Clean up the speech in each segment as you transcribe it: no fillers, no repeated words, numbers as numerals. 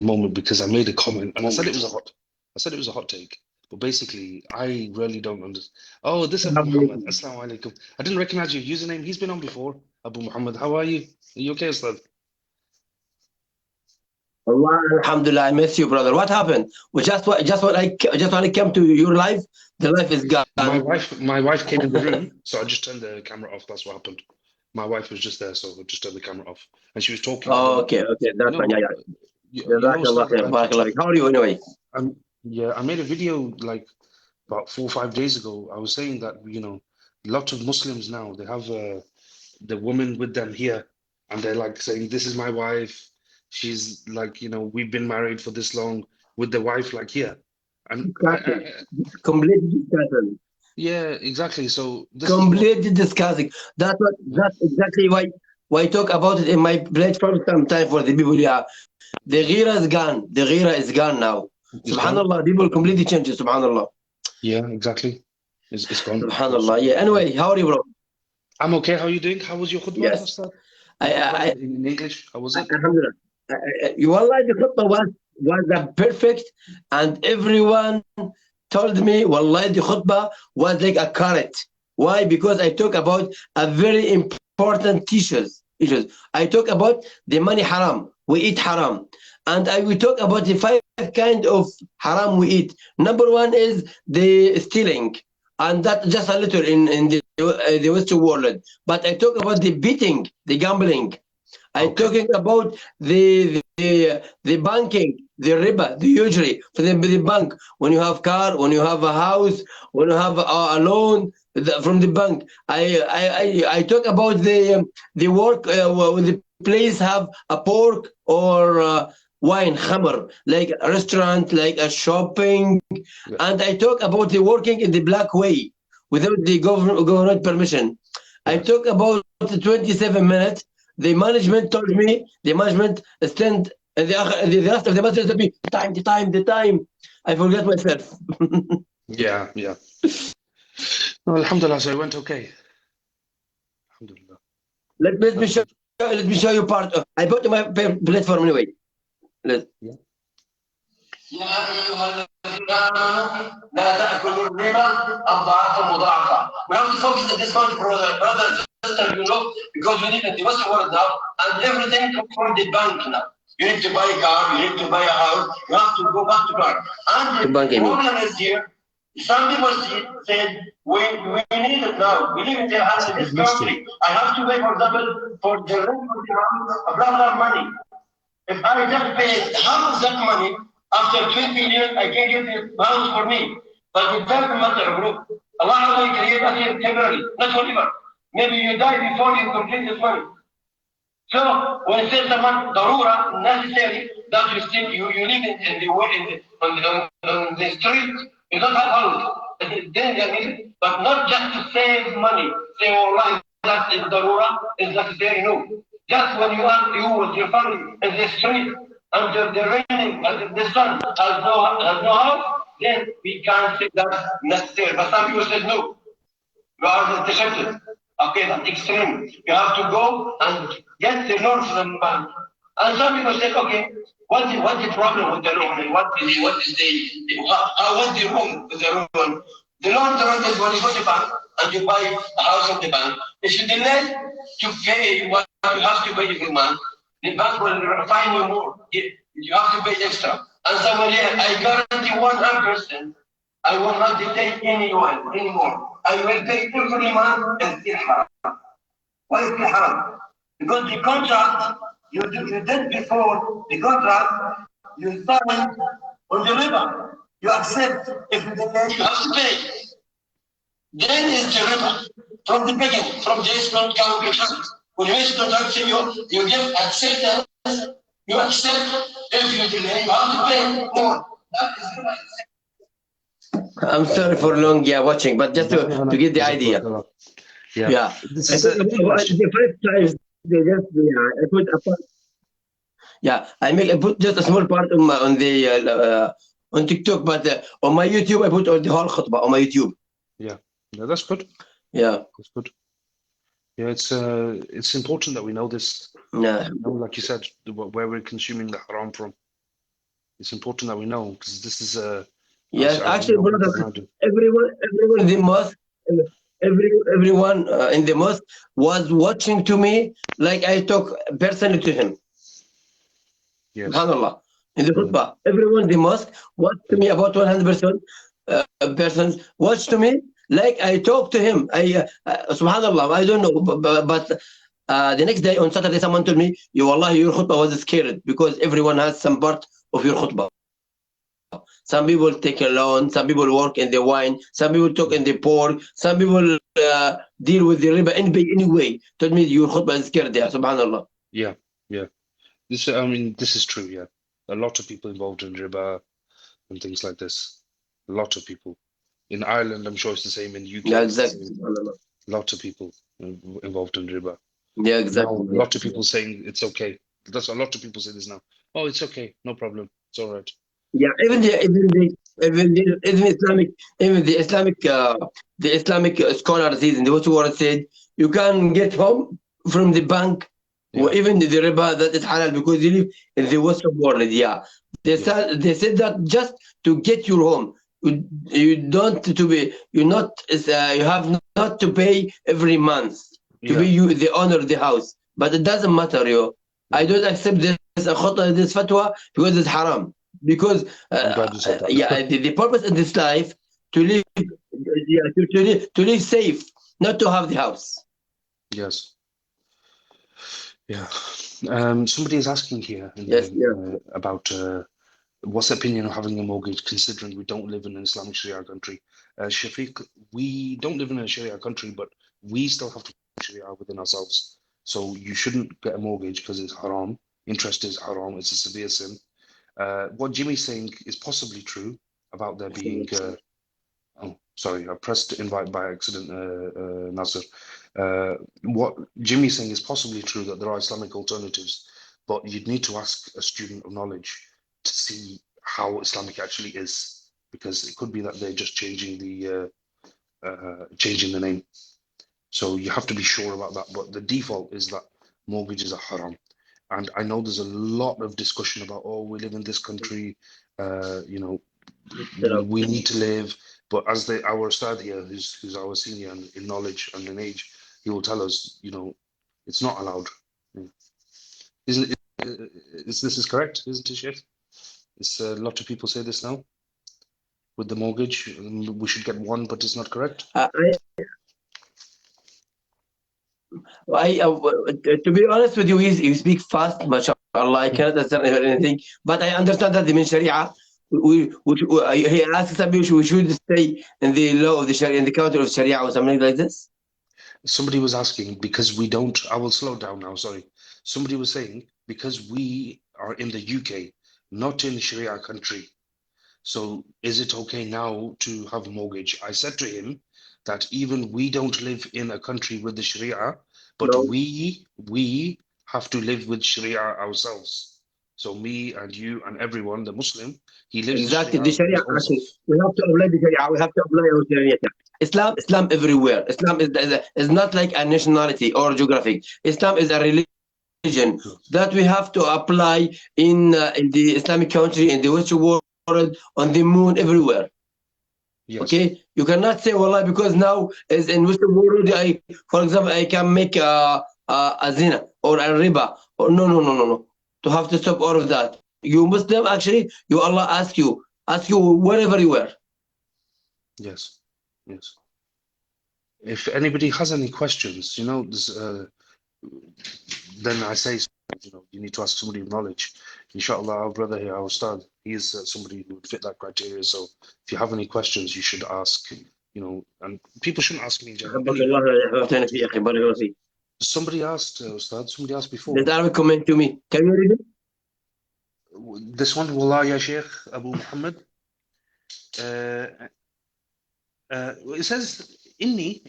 moment because I made a comment and I said it was a hot take. But basically, I really don't understand. Oh, this Abu Muhammad. Assalamu alaikum. I didn't recognize your username. He's been on before. Abu Muhammad, how are you? Are you okay, Ustad? Allah, Alhamdulillah, I miss you, brother. What happened? We just when I came to your life, the life is gone. My wife came in the room, so I just turned the camera off. That's what happened. My wife was just there, so I just turned the camera off. And she was talking Oh, about, okay, okay, you that's fine. Yeah, know, yeah. Ustad, Jazakallah khair, barakallah fik. How are you anyway? yeah, I made a video like about 4 or 5 days ago. I was saying that, lots of Muslims now, they have the woman with them here, and they're like saying, "This is my wife." She's like, we've been married for this long with the wife like here, and Disgusting. Completely disgusting. yeah, exactly. So this is what, Completely disgusting. That's exactly why I talk about it in my platform sometime for the people. Yeah, the ghira is gone. The ghira is gone now. is gone. Subhanallah, people completely changed. Subhanallah. Yeah, exactly. It's gone. Subhanallah. Yeah. Anyway, how are you, bro? I'm okay. How are you doing? How was your khutbah, Yes. Ustad? I, Your khutbah I, in English? How was it? Alhamdulillah. Wallah, the khutbah was perfect, and everyone told me, Wallah, the khutbah was like a carrot. Why? Because I talk about a very important issues. I talk about the money haram. We eat haram. And I will talk about the five kind of haram we eat. Number one is the stealing. And that just a little in the Western world. But I talk about the beating, the gambling. I'm Okay. talking about the banking, the riba, the usury for the bank. When you have car, when you have a house, when you have a loan from the bank. I talk about the work when the place have a pork or wine, khamr, like a restaurant, like a shopping, Yeah. and I talk about the working in the black way without the government permission. I Yes. talk about the 27 minutes. The management told me, the management stand, the rest of the management told me, the time. I forget myself. Yeah. Yeah. No, Alhamdulillah. So it went okay. Alhamdulillah. Let me That's show good. let me show you part of, I put my platform anyway. Let, Yeah. يا أيها الذين آمنوا لا تأكلوا الربا أضعافا مضاعفة. We have to focus on this point, brother and sister, because we live in the Western world now, and everything comes from the bank now. You need to buy a car, you need to buy a house, you have to go back to bank. And the problem is here, some people said, we need it now. We live in this country. I have to pay, for example, for the rent of the house, a blah money. If I just pay half of that money, after 20 years, I can get the house for me. But it doesn't matter, bro. Allah will create us here temporarily, not forever. Maybe you die before you complete this money. So when it says someone darura, necessary, that you still you live in the way on the street, you don't have house. Then they need, but not just to save money. Say, oh, Allah, that is darura, is necessary. No. Just when you with your family in the street under the raining, under the sun, has no house, then we can't say that's necessary. But some people said no. You are deceptive. Okay, that's extreme. You have to go and get the loan from the bank. And some people say, okay, what's the problem with the loan? What's the wrong with the loan? The loan is when you go to the bank and you buy a house from the bank. If you delay to pay what you have to pay every month, the bank will fine you more. You have to pay extra. And somebody, I guarantee 100%, I will not take anyone anymore. I will pay every month and still haram. Why is it haram? Because the contract you did before the contract, you signed on the river. You accept if you delay, you have to pay. Then is the river from the beginning, from the Islam contract. When you make contract, you give acceptance, you accept. If you delay, you have to pay more. That is river. I'm sorry for long, watching, but just to get the idea. Yeah. Yeah. This I is put question. the first times they just I put a part. Yeah, I put just a small part on the on TikTok, but on my YouTube I put all the whole khutbah on my YouTube. Yeah. No, that's good. Yeah. That's good. Yeah, it's important that we know this. Yeah. Like you said, where we're consuming the haram from. It's important that we know because this is Yes, as you actually, know, we brother, can imagine. everyone in the mosque, everyone in the mosque was watching to me like I talk personally to him. Yes. Subhanallah. In the Mm, khutbah, everyone in the mosque watched to mm, me about 100% persons watched to me like I talk to him. Subhanallah, I don't know, but the next day on Saturday, someone told me, "You Wallahi, your khutbah was scared because everyone has some part of your khutbah. Some people take a loan, some people work in the wine, some people talk in the mm. pork, some people deal with the riba anyway. Told me your khutbah is scared there. Subhanallah. Yeah, yeah. I mean, this is true. Yeah, a lot of people involved in riba and things like this. A lot of people in Ireland. I'm sure it's the same. In UK, Yeah, it's the exactly. same. Subhanallah. A lot of people involved in riba. Yeah, Now, exactly. a Yeah. lot of people saying it's okay. That's a lot of people say this now. Oh, it's okay, no problem, it's all right. Yeah, even the Islamic scholars in the Western world said you can get home from the bank or Yeah, even the riba that is halal because you live in the Western world. Yeah, yeah, they said that just to get your home, you don't to be you not you have not to pay every month to be yeah. you the owner of the house, but it doesn't matter, yo. I Mm. don't accept this fatwa because it's haram because I'm glad you said yeah, that. the purpose in this life to live, yeah, to live safe, not to have the house. Yes, yeah. Somebody is asking here in Yes, yeah. about what's the opinion of having a mortgage, considering we don't live in an Islamic Sharia country. Shafiq, we don't live in a Sharia country, but we still have to follow Sharia within ourselves. So you shouldn't get a mortgage because it's haram. Interest is haram. It's a severe sin. What Jimmy's saying is possibly true about there being. Oh, sorry, I pressed invite by accident, Nasser. What Jimmy's saying is possibly true that there are Islamic alternatives, but you'd need to ask a student of knowledge to see how Islamic actually is, because it could be that they're just changing the name. So you have to be sure about that. But the default is that mortgages are haram. And I know there's a lot of discussion about, oh, we live in this country, you know, we need to live. But as our Ustad here, who's our senior in knowledge and in age, he will tell us, it's not allowed. Isn't it? This is correct, isn't it, Sheikh? It's a lot of people say this now with the mortgage. We should get one, but it's not correct. To be honest with you, you speak fast, mashallah. I cannot understand anything, but I understand that in Sharia, he asks that we should stay in the law of the Sharia, in the counter of Sharia or something like this. Somebody was asking because we don't. I will slow down now. Sorry. Somebody was saying because we are in the UK, not in Sharia country. So is it okay now to have a mortgage? I said to him that even we don't live in a country with the Sharia, but No, we have to live with Sharia ourselves. So me and you and everyone, the Muslim, he lives the exactly. Sharia The with Sharia, his own actually, self. we have to apply the Sharia. We have to apply our Sharia. Islam everywhere. Islam is not like a nationality or geographic. Islam is a religion that we have to apply in the Islamic country, in the Western world, on the moon, everywhere. Okay, Yes, you cannot say wallah because now is in Western world. For example, I can make a zina or a riba. Or no. To have to stop all of that. You Muslim, actually, you Allah ask you wherever you were. yes, yes. If anybody has any questions, then I say, you need to ask somebody of knowledge. Inshallah, our brother here, our Ustad, he is somebody who would fit that criteria. So if you have any questions, you should ask, and people shouldn't ask me in general أحبك anyway. الله يحفظنا في أخي بارك الله فيك. Somebody asked Let before, Arabic comment to me. Can you read it? this one, Wallah ya Sheikh Abu Muhammad, uh, it says, inni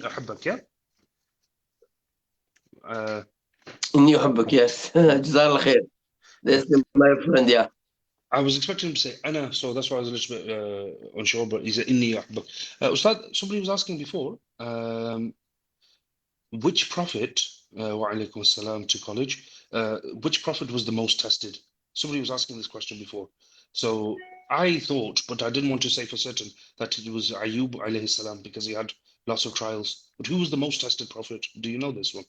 ahabbak, yeah? Uh, إني أحبك. Yes. جزاه الله خير. yeah. This is my friend. Yeah. I was expecting him to say Anna, so that's why I was a little bit unsure, but he said Inni Ahbak. Ustad, somebody was asking before, which prophet, wa alaikum salam to college, which prophet was the most tested? Somebody was asking this question before. So I thought, but I didn't want to say for certain that it was Ayub alayhi salam because he had lots of trials. But who was the most tested prophet? Do you know this one?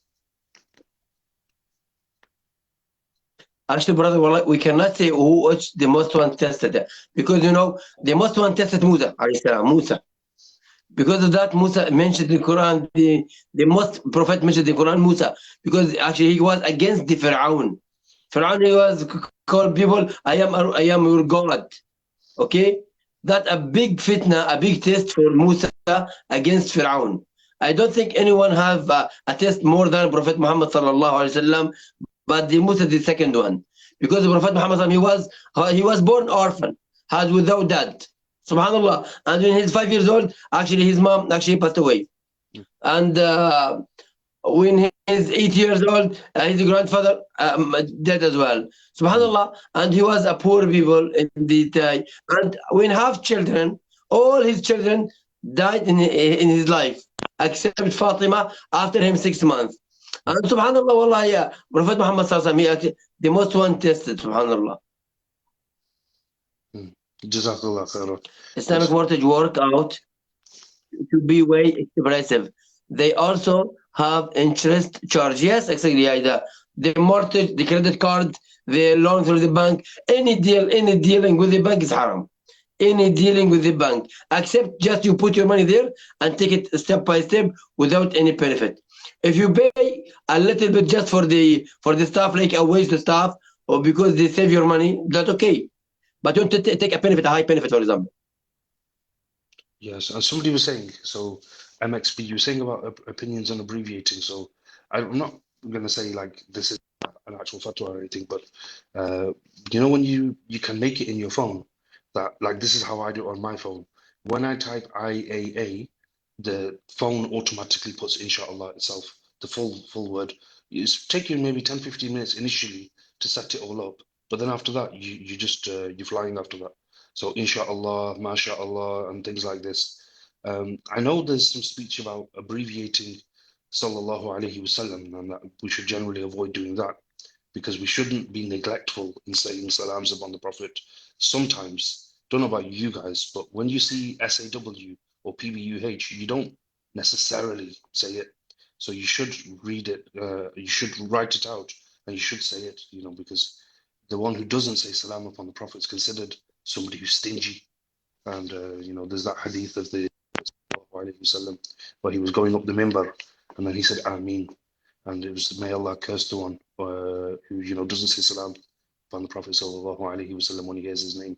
Actually, brother, well, we cannot say who is the most one tested because the most one tested Musa, alayhi salam, Musa. Because of that, Musa mentioned in the Quran, the most prophet mentioned in the Quran, Musa, because actually he was against the Fir'aun. Fir'aun, he was called people, I am your God. Okay? That a big fitna, a big test for Musa against Fir'aun. I don't think anyone have a test more than Prophet Muhammad sallallahu alaihi wasallam, but the Musa the second one, because the Prophet Muhammad he was born orphan, had without dad. Subhanallah. And when he's 5 years old, actually his mom actually passed away. And when he's 8 years old, his grandfather dead as well. Subhanallah. And he was a poor people in the time. And when have children, all his children died in his life, except Fatima after him 6 months. And subhanallah, wallah, yeah, Prophet Muhammad sallallahu alaihi wasallam, the most one tested, subhanallah. Jazakallah khairan. Islamic mortgage work out to be way expressive. They also have interest charge. Yes, exactly. Yeah, the mortgage, the credit card, the loan through the bank, any dealing with the bank is haram. Any dealing with the bank, except just you put your money there and take it step by step without any benefit. If you pay a little bit just for the staff, like a wage to staff, or because they save your money, that's okay. But don't take a benefit, a high benefit, for example. Yes, and somebody was saying, so MXP, you were saying about opinions and abbreviating. So I'm not going to say like this is an actual fatwa or anything, but when you can make it in your phone, that like this is how I do it on my phone. When I type IAA, the phone automatically puts inshallah itself, the full word. It's taking maybe 10, 15 minutes initially to set it all up, but then after that, you just you're flying after that. So inshallah, mashallah, and things like this. I know there's some speech about abbreviating sallallahu alaihi wasallam, and that we should generally avoid doing that because we shouldn't be neglectful in saying salams upon the Prophet. Sometimes, don't know about you guys, but when you see SAW or PBUH, you don't necessarily say it. So you should read it, you should write it out, and you should say it, because the one who doesn't say salam upon the Prophet is considered somebody who's stingy. And, there's that hadith of the Wasallam where he was going up the minbar and then he said, Ameen. And it was, may Allah curse the one who, doesn't say salam upon the Prophet sallallahu alaihi wasallam when he hears his name.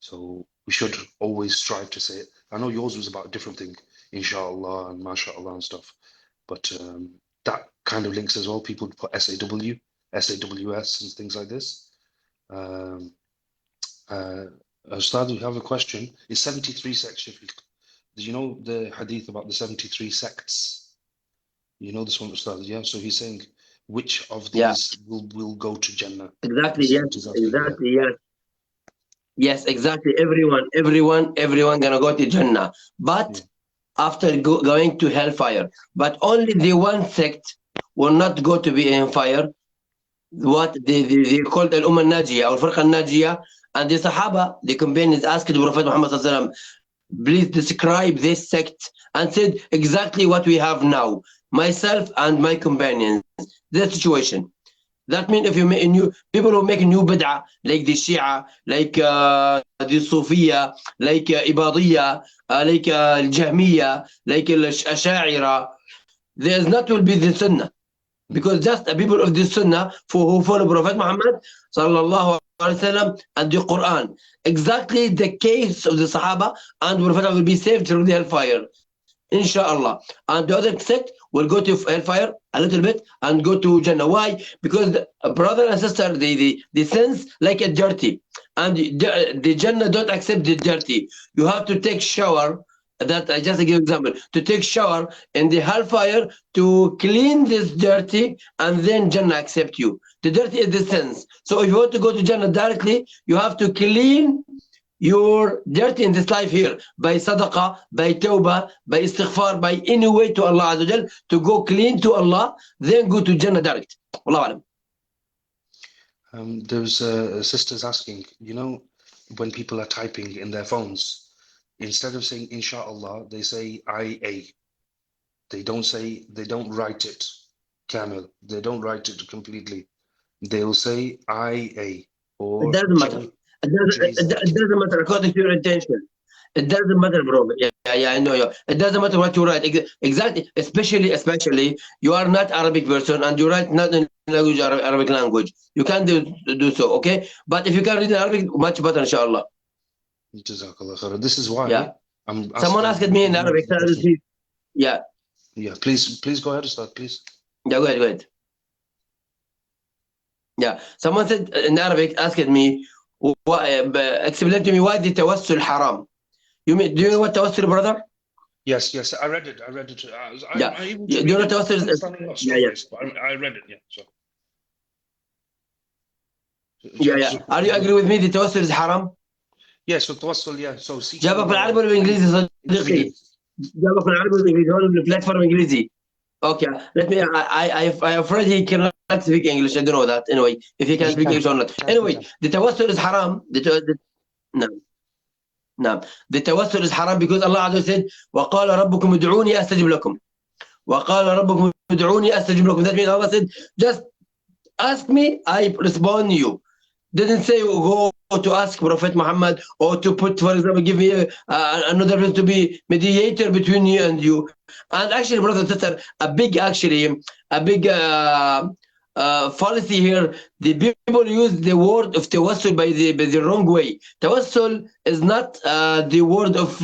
So we should always strive to say it. I know yours was about a different thing, inshallah and mashallah and stuff, but that kind of links as well. People put SAW, SAWS and things like this. Ustad, we have a question. Is 73 sects? Do you know the hadith about the 73 sects? You know this one, Ustad, yeah? So he's saying, which of these will go to Jannah? Exactly, yes. Exactly, yes. Yes, exactly. Everyone gonna go to Jannah. But after going to hellfire. But only the one sect will not go to be in fire. What they called Al-Ummah Najiyah or Firqa Najiyah. And the Sahaba, the companions asked the Prophet Muhammad sallallahu alaihi wasallam, please describe this sect, and said exactly what we have now. Myself and my companions, this situation. That means if you make people who make a new bid'ah, like the Shia, like the Sufiya, like Ibadiyya, like Al-Jahmiya, like Al-Asha'ira, there is not will be the Sunnah. Because just the people of the Sunnah who follow Prophet Muhammad sallallahu alaihi wasallam and the Quran. Exactly the case of the Sahaba, and Prophet will be saved from the hellfire. Inshallah. And the other sect will go to hellfire a little bit and go to Jannah. Why? Because brother and sister, the sins like a dirty. And the Jannah don't accept the dirty. You have to take shower. That I just give you an example. To take shower in the hellfire to clean this dirty, and then Jannah accept you. The dirty is the sins. So if you want to go to Jannah directly, you have to clean your dirty in this life here by sadaqah, by tawbah, by istighfar, by any way to Allah Azza wa Jal, to go clean to Allah, then go to Jannah direct. Wallahu alam. There's sisters asking, when people are typing in their phones, instead of saying inshallah, they say IA. They don't write it Camel. They don't write it completely. They'll say IA It or doesn't matter. It doesn't matter according to your intention. It doesn't matter, bro. Yeah, I know you. It doesn't matter what you write. Exactly. Especially, you are not Arabic person and you write not in language, Arabic language. You can do so, okay? But if you can read in Arabic, much better, inshallah. Jazakallah khair. This is why Yeah. I'm Someone asking asked me in Arabic. the question. Yeah. Yeah, please go ahead, Ustad, please. Yeah, go ahead. Yeah. Someone said in Arabic, asked me, explain to me why the tawassul haram. Do you know what tawassul, brother? Yes, I read it. Yeah. I'm able Do to you read know it. tawassul? Understanding lost, no Yeah. worries. But I read it, yeah. So, Yeah. Are you agree with me? The tawassul is haram? yeah, so tawassul, yeah. So جابك seeking بالعربي ولا بالانجليزي صديقي؟ intermediate. جابك بالعربي ولا بالانجليزي؟ هون بالبلاتفورم انجليزي. Okay, let me. I afraid he cannot speak English. I don't know that. Anyway, if he can He speak can. English or not. Anyway, the tawassul is haram. No. نعم. The tawassul is haram because Allah Azza wa said, وَقَالَ رَبُّكُمْ ادْعُونِي أَسْتَجِبْ لَكُم. وَقَالَ رَبُّكُمْ ادْعُونِي أَسْتَجِبْ لَكُم. That means Allah said, just ask me, I respond to you. Didn't say go to ask Prophet Muhammad or to put, for example, give me another person to be mediator between you and you. And actually, brother and sister, a big fallacy here. The people use the word of tawassul by the wrong way. Tawassul is not the word of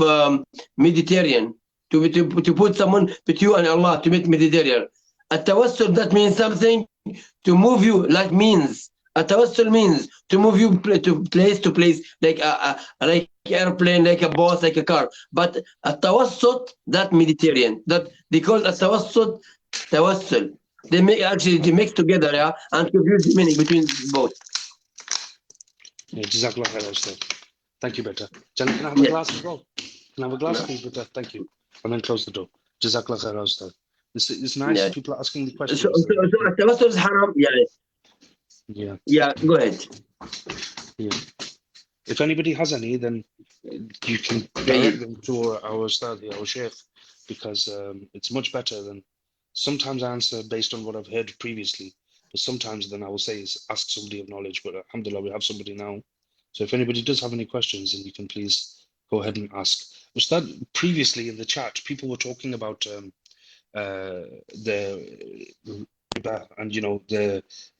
Mediterranean. To put someone between you and Allah to make Mediterranean. A tawassul, that means something to move you, like means. A tawassul means to move you to place, like airplane, like a bus, like a car. But a tawassut, that Mediterranean, that they call a tawassul. They mix together, yeah, and confuse the meaning between both. Yeah, Jazakallah khair, Ustad. Thank you, Beta. Can I have a Yeah. glass as well? Can I have a glass, please, Beta? Thank you. And then close the door. Jazakallah khair, Ustad. It's nice. Yeah. People are asking the So questions. a tawassul is haram. Yeah. Yeah. Go ahead. Yeah. If anybody has any, then you can direct them to our Ustad here, our Sheikh, because it's much better than sometimes I answer based on what I've heard previously, but sometimes then I will say is ask somebody of knowledge. But alhamdulillah, we have somebody now. So if anybody does have any questions, then you can please go ahead and ask. Ustad, previously in the chat, people were talking about the riba and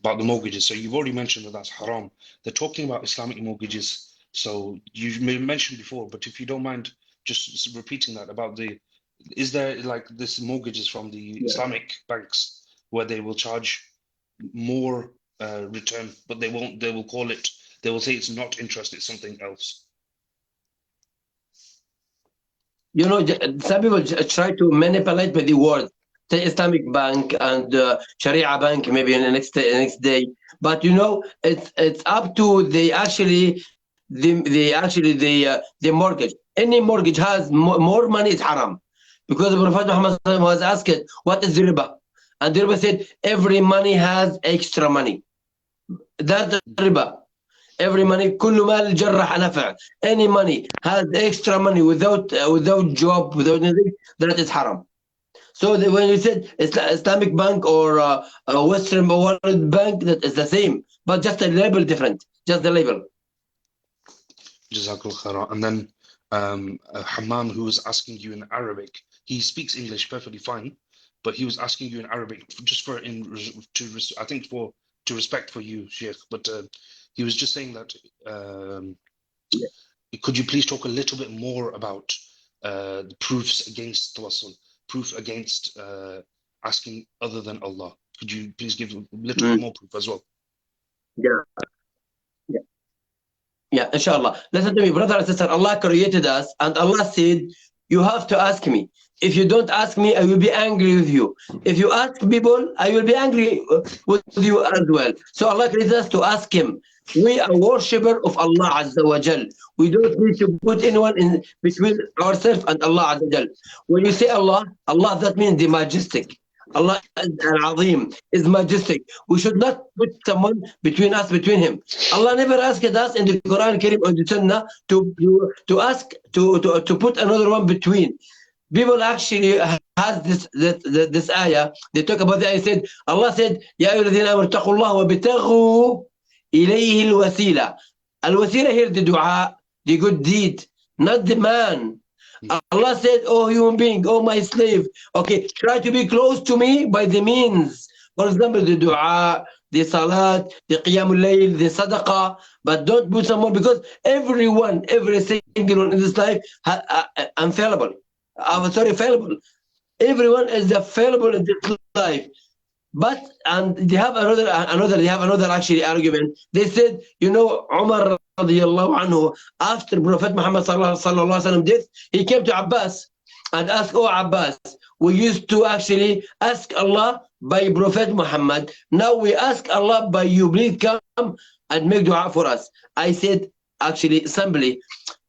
about the mortgages. So you've already mentioned that that's haram. They're talking about Islamic mortgages. So you mentioned before, but if you don't mind just repeating that about is there like this mortgages from the Islamic banks where they will charge more return, but they will say it's not interest, it's something else. Some people try to manipulate with the word, say Islamic bank and Sharia bank maybe in the next day. But it's up to the mortgage. Any mortgage has more money is haram, because the Prophet Muhammad was asked, "What is the riba?" And the riba said, "Every money has extra money." That's the riba. Every money, كل مال جرح نفع. Any money has extra money without job, without anything, that is haram. So when you said Islamic bank or a Western world bank, that is the same, but just a label different, just the label. Jazakallah khair. And then Hammam, who was asking you in Arabic, he speaks English perfectly fine, but he was asking you in Arabic just to respect for you, Sheikh. But he was just saying that could you please talk a little bit more about the proofs against tawassul, proof against asking other than Allah? Could you please give a little bit more proof as well? Yeah, inshallah. Listen to me, brother and sister. Allah created us, and Allah said, "You have to ask me. If you don't ask me, I will be angry with you. If you ask people, I will be angry with you as well." So Allah created us to ask Him. We are worshipper of Allah Azza wa Jal. We don't need to put anyone in between ourselves and Allah Azza wa Jal. When you say Allah, that means the majestic. Allah Al-Azim is majestic. We should not put someone between him. Allah never asked us in the Quran Karim or the Sunnah to ask to put another one between. People actually has this ayah. They talk about the ayah. Said Allah said, "Ya ayyuhalladhina amanu taqullaha wa bitaghu ilayhi al-wasila." Al-wasila here the dua, the good deed, not the man. Allah said, "Oh human being, oh my slave, okay, try to be close to me by the means. For example, the dua, the salat, the qiyamul layl, the sadaqah, but don't put someone because everyone, every single one in this life, infallible. I'm sorry, fallible. Everyone is fallible in this life. But and they have another actually argument. They said, you know, Umar radiallahu anhu, after Prophet Muhammad sallallahu alaihi wasallam death, he came to Abbas and asked, "Oh Abbas, we used to actually ask Allah by Prophet Muhammad. Now we ask Allah by you. Please come and make dua for us." I said, actually, simply,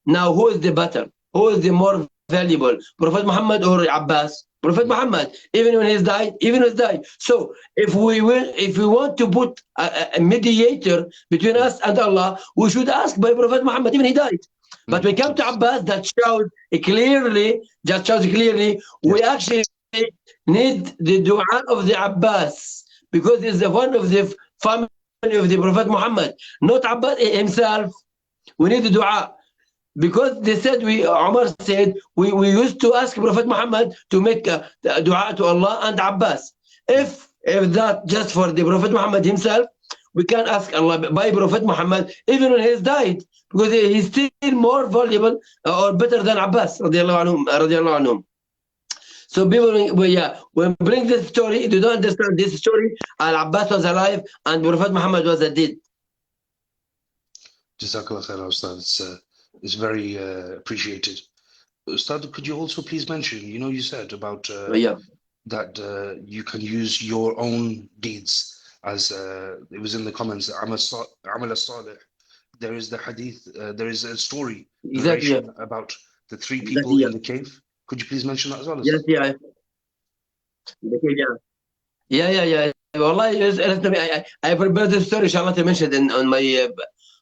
now who is the better? Who is the more valuable, Prophet Muhammad or Abbas? Prophet Muhammad, even when he's died, So if we want to put a mediator between us and Allah, we should ask by Prophet Muhammad, even he died. But when we come to Abbas, that shows clearly, we actually need the dua of the Abbas because he's the one of the family of the Prophet Muhammad, not Abbas himself. We need the dua. Because they said, Umar said, we used to ask Prophet Muhammad to make dua to Allah and Abbas. If that just for the Prophet Muhammad himself, we can ask Allah by Prophet Muhammad even when he's died, because he's still more valuable or better than Abbas radiallahu anhum. So people, when bring this story, they don't understand this story. Al-Abbas was alive and Prophet Muhammad was dead. Jazakallah khair, Ustad. It's very appreciated. Ustad, could you also please mention, you said about that you can use your own deeds as it was in the comments, Amal Salih. There is the hadith, there is a story narration about the three people in the cave. Could you please mention that as well? Yes, yeah. The cave, yeah. Wallahi, I prepared the story, inshallah, to mention it on my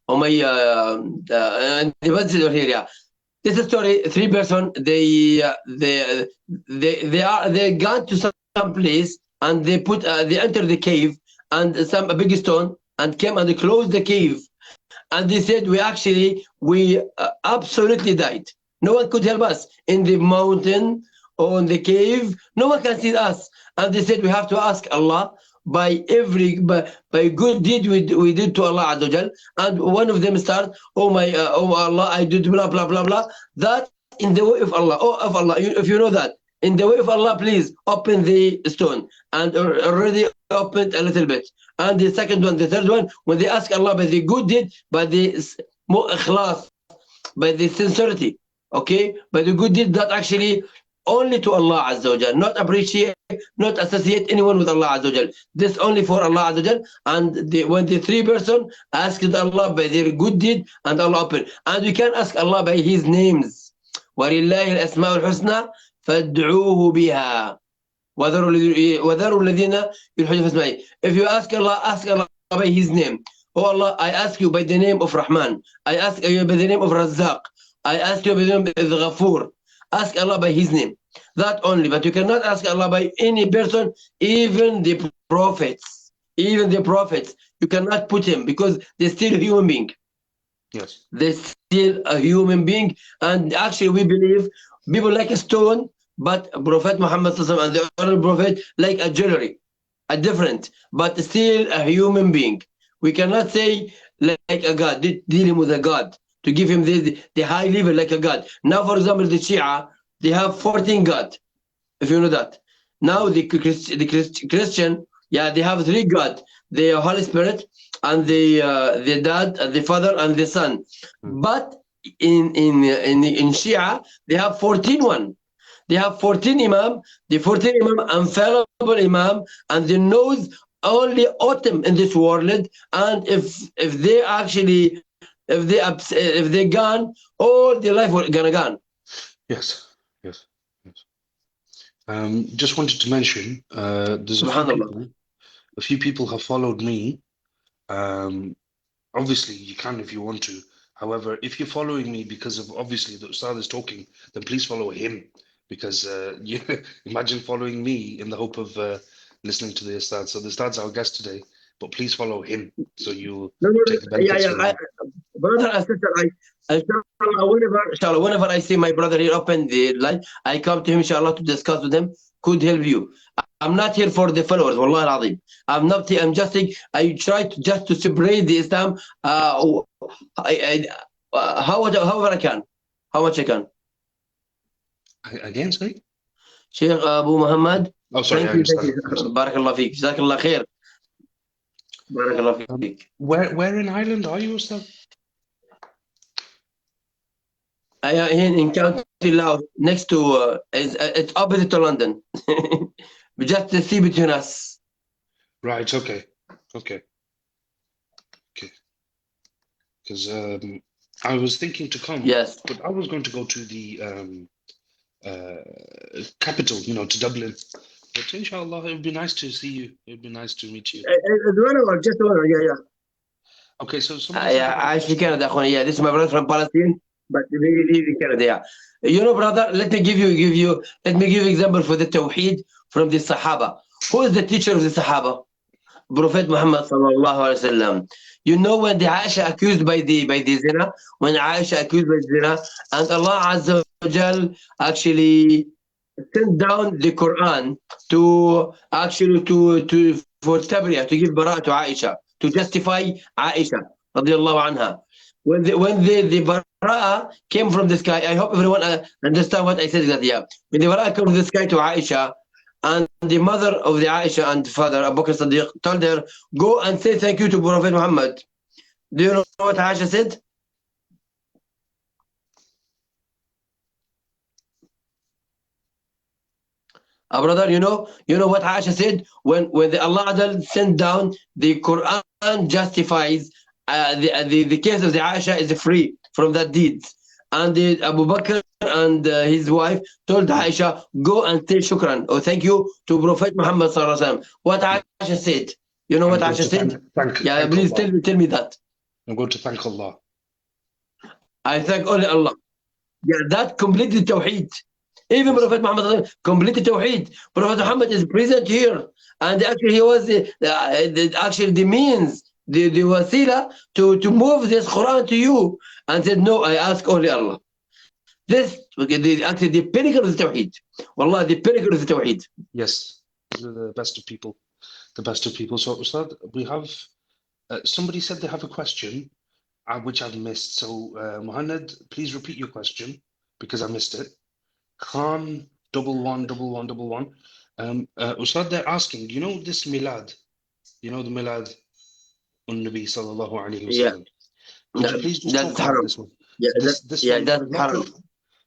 the here, yeah. This is a story. Three person, they gone to some place and they enter the cave and a big stone and came and they closed the cave and they said we absolutely died. No one could help us in the mountain or in the cave. No one can see us. And they said we have to ask Allah by good deed we did to Allah Azza wa Jal. And one of them start, oh Allah, I did blah blah blah blah. That in the way of Allah. Oh of Allah, if you know that. In the way of Allah, please open the stone. And already opened a little bit. And the second one, the third one, when they ask Allah by the good deed, by the ikhlas, by the sincerity, okay, by the good deed that actually only to Allah Azza wa Jal, not appreciate, not associate anyone with Allah Azza wa Jal. This only for Allah Azza wa Jal. And when the three person asked Allah by their good deed, and Allah open. And we can ask Allah by His names. وَلِلَّهِ الْأَسْمَاءُ الْحُسْنَى فَادْعُوهُ بِهَا وَذَرُوا الَّذِينَ يُلْحِدُونَ فِي أَسْمَائِهِ. If you ask Allah by His name. Oh Allah, I ask you by the name of Rahman. I ask you by the name of Razzaq. I ask you by the name of Ghafoor. Ask Allah by His name. That only. But you cannot ask Allah by any person, even the prophets. Even the prophets. You cannot put him because they're still a human being. Yes. They're still a human being. And actually we believe people like a stone, but Prophet Muhammad and the other prophet like a jewelry. A different, but still a human being. We cannot say like a God, dealing with a God, to give him the high level like a God. Now, for example, the Shia, they have 14 God, if you know that. Now the Christian, yeah, they have 3 God: the Holy Spirit and the Dad, and the Father and the Son. But in Shia, they have 14 one. They have 14 Imam, the 14 Imam, infallible Imam, and they knows only autumn in this world. And if they actually, if they gone, all their life will gonna gone. Yes. Just wanted to mention, there's Subhanallah. a few people have followed me. Um, Obviously, you can if you want to. However, if you're following me because of obviously the Ustad is talking, then please follow him because you imagine following me in the hope of listening to the Ustad. So the Ustad's our guest today, but please follow him so you No, no, take the yeah, benefits yeah. from him. Brother and sister, inshallah, whenever I see my brother here open the line, I come to him, inshallah, to discuss with him, could help you. I'm not here for the followers, wallah al-azim. I'm not here, I'm just saying, I try to just to separate the Islam, however I can, how much I can. Again, sorry? Sheikh Abu Muhammad, Oh, sorry, I thank understand. you. Barakallah feek, jazakallah khair. Barakallah Um, feek. where in Ireland are you, Ustad? I am here in County Louth, next to, it's opposite to London. Just the sea between us. Right, okay. Okay. Okay. Because I was thinking to come, Yes. but I was going to go to the capital, to Dublin. But inshallah, it would be nice to see you. It would be nice to meet you. Just one, yeah. Okay, so somebody said Yeah, they have a عايش في question. Canada أخواني. Yeah, this is my brother from Palestine, but we live in Canada. Yeah. You know, brother, let me give you example for the Tawheed from the Sahaba. Who is the teacher of the Sahaba? Prophet Muhammad sallallahu alaihi wasallam. You know when the Aisha accused by the zina, when Aisha accused by zina, and Allah Azza wa Jal actually sent down the Quran to actually to for tabriya, to give bara to Aisha, to justify Aisha radiallahu anha. When the bara came from the sky, I hope everyone understand what I said exactly. Yeah. When the bara came from the sky to Aisha, and the mother of the Aisha and father Abu Bakr Siddiq told her, go and say thank you to Prophet Muhammad. Do you know what Aisha said? Brother, you know what Aisha said when the Allah sent down the Quran justifies the case of the Aisha is free from that deed, and the Abu Bakr and his wife told Aisha, go and say shukran or thank you to Prophet Muhammad sallallahu alaihi wasallam. What Aisha said? You know I'm what going Aisha to said? Yeah, thank please Allah. tell me that. I'm going to thank Allah. I thank only Allah. Yeah, that completely Tawheed. Even Yes. Prophet Muhammad completely Tawheed. Prophet Muhammad is present here, and actually he was actually the means, the wasila to move this Quran to you, and said, no, I ask only Allah. This actually the pinnacle of the Tawheed. Wallah, the pinnacle of the Tawheed. Yes. You're the best of people. The best of people. So, Ustad, we have somebody said they have a question, which I've missed. So, Mohammed, please repeat your question because I missed it. Khan 111111. Ustad, they're asking, you know this milad, the milad on Nabi sallallahu alayhi Yeah, wasallam. Could you please just that's talk about haram. this one? Yeah, This one, that's a lot haram. of,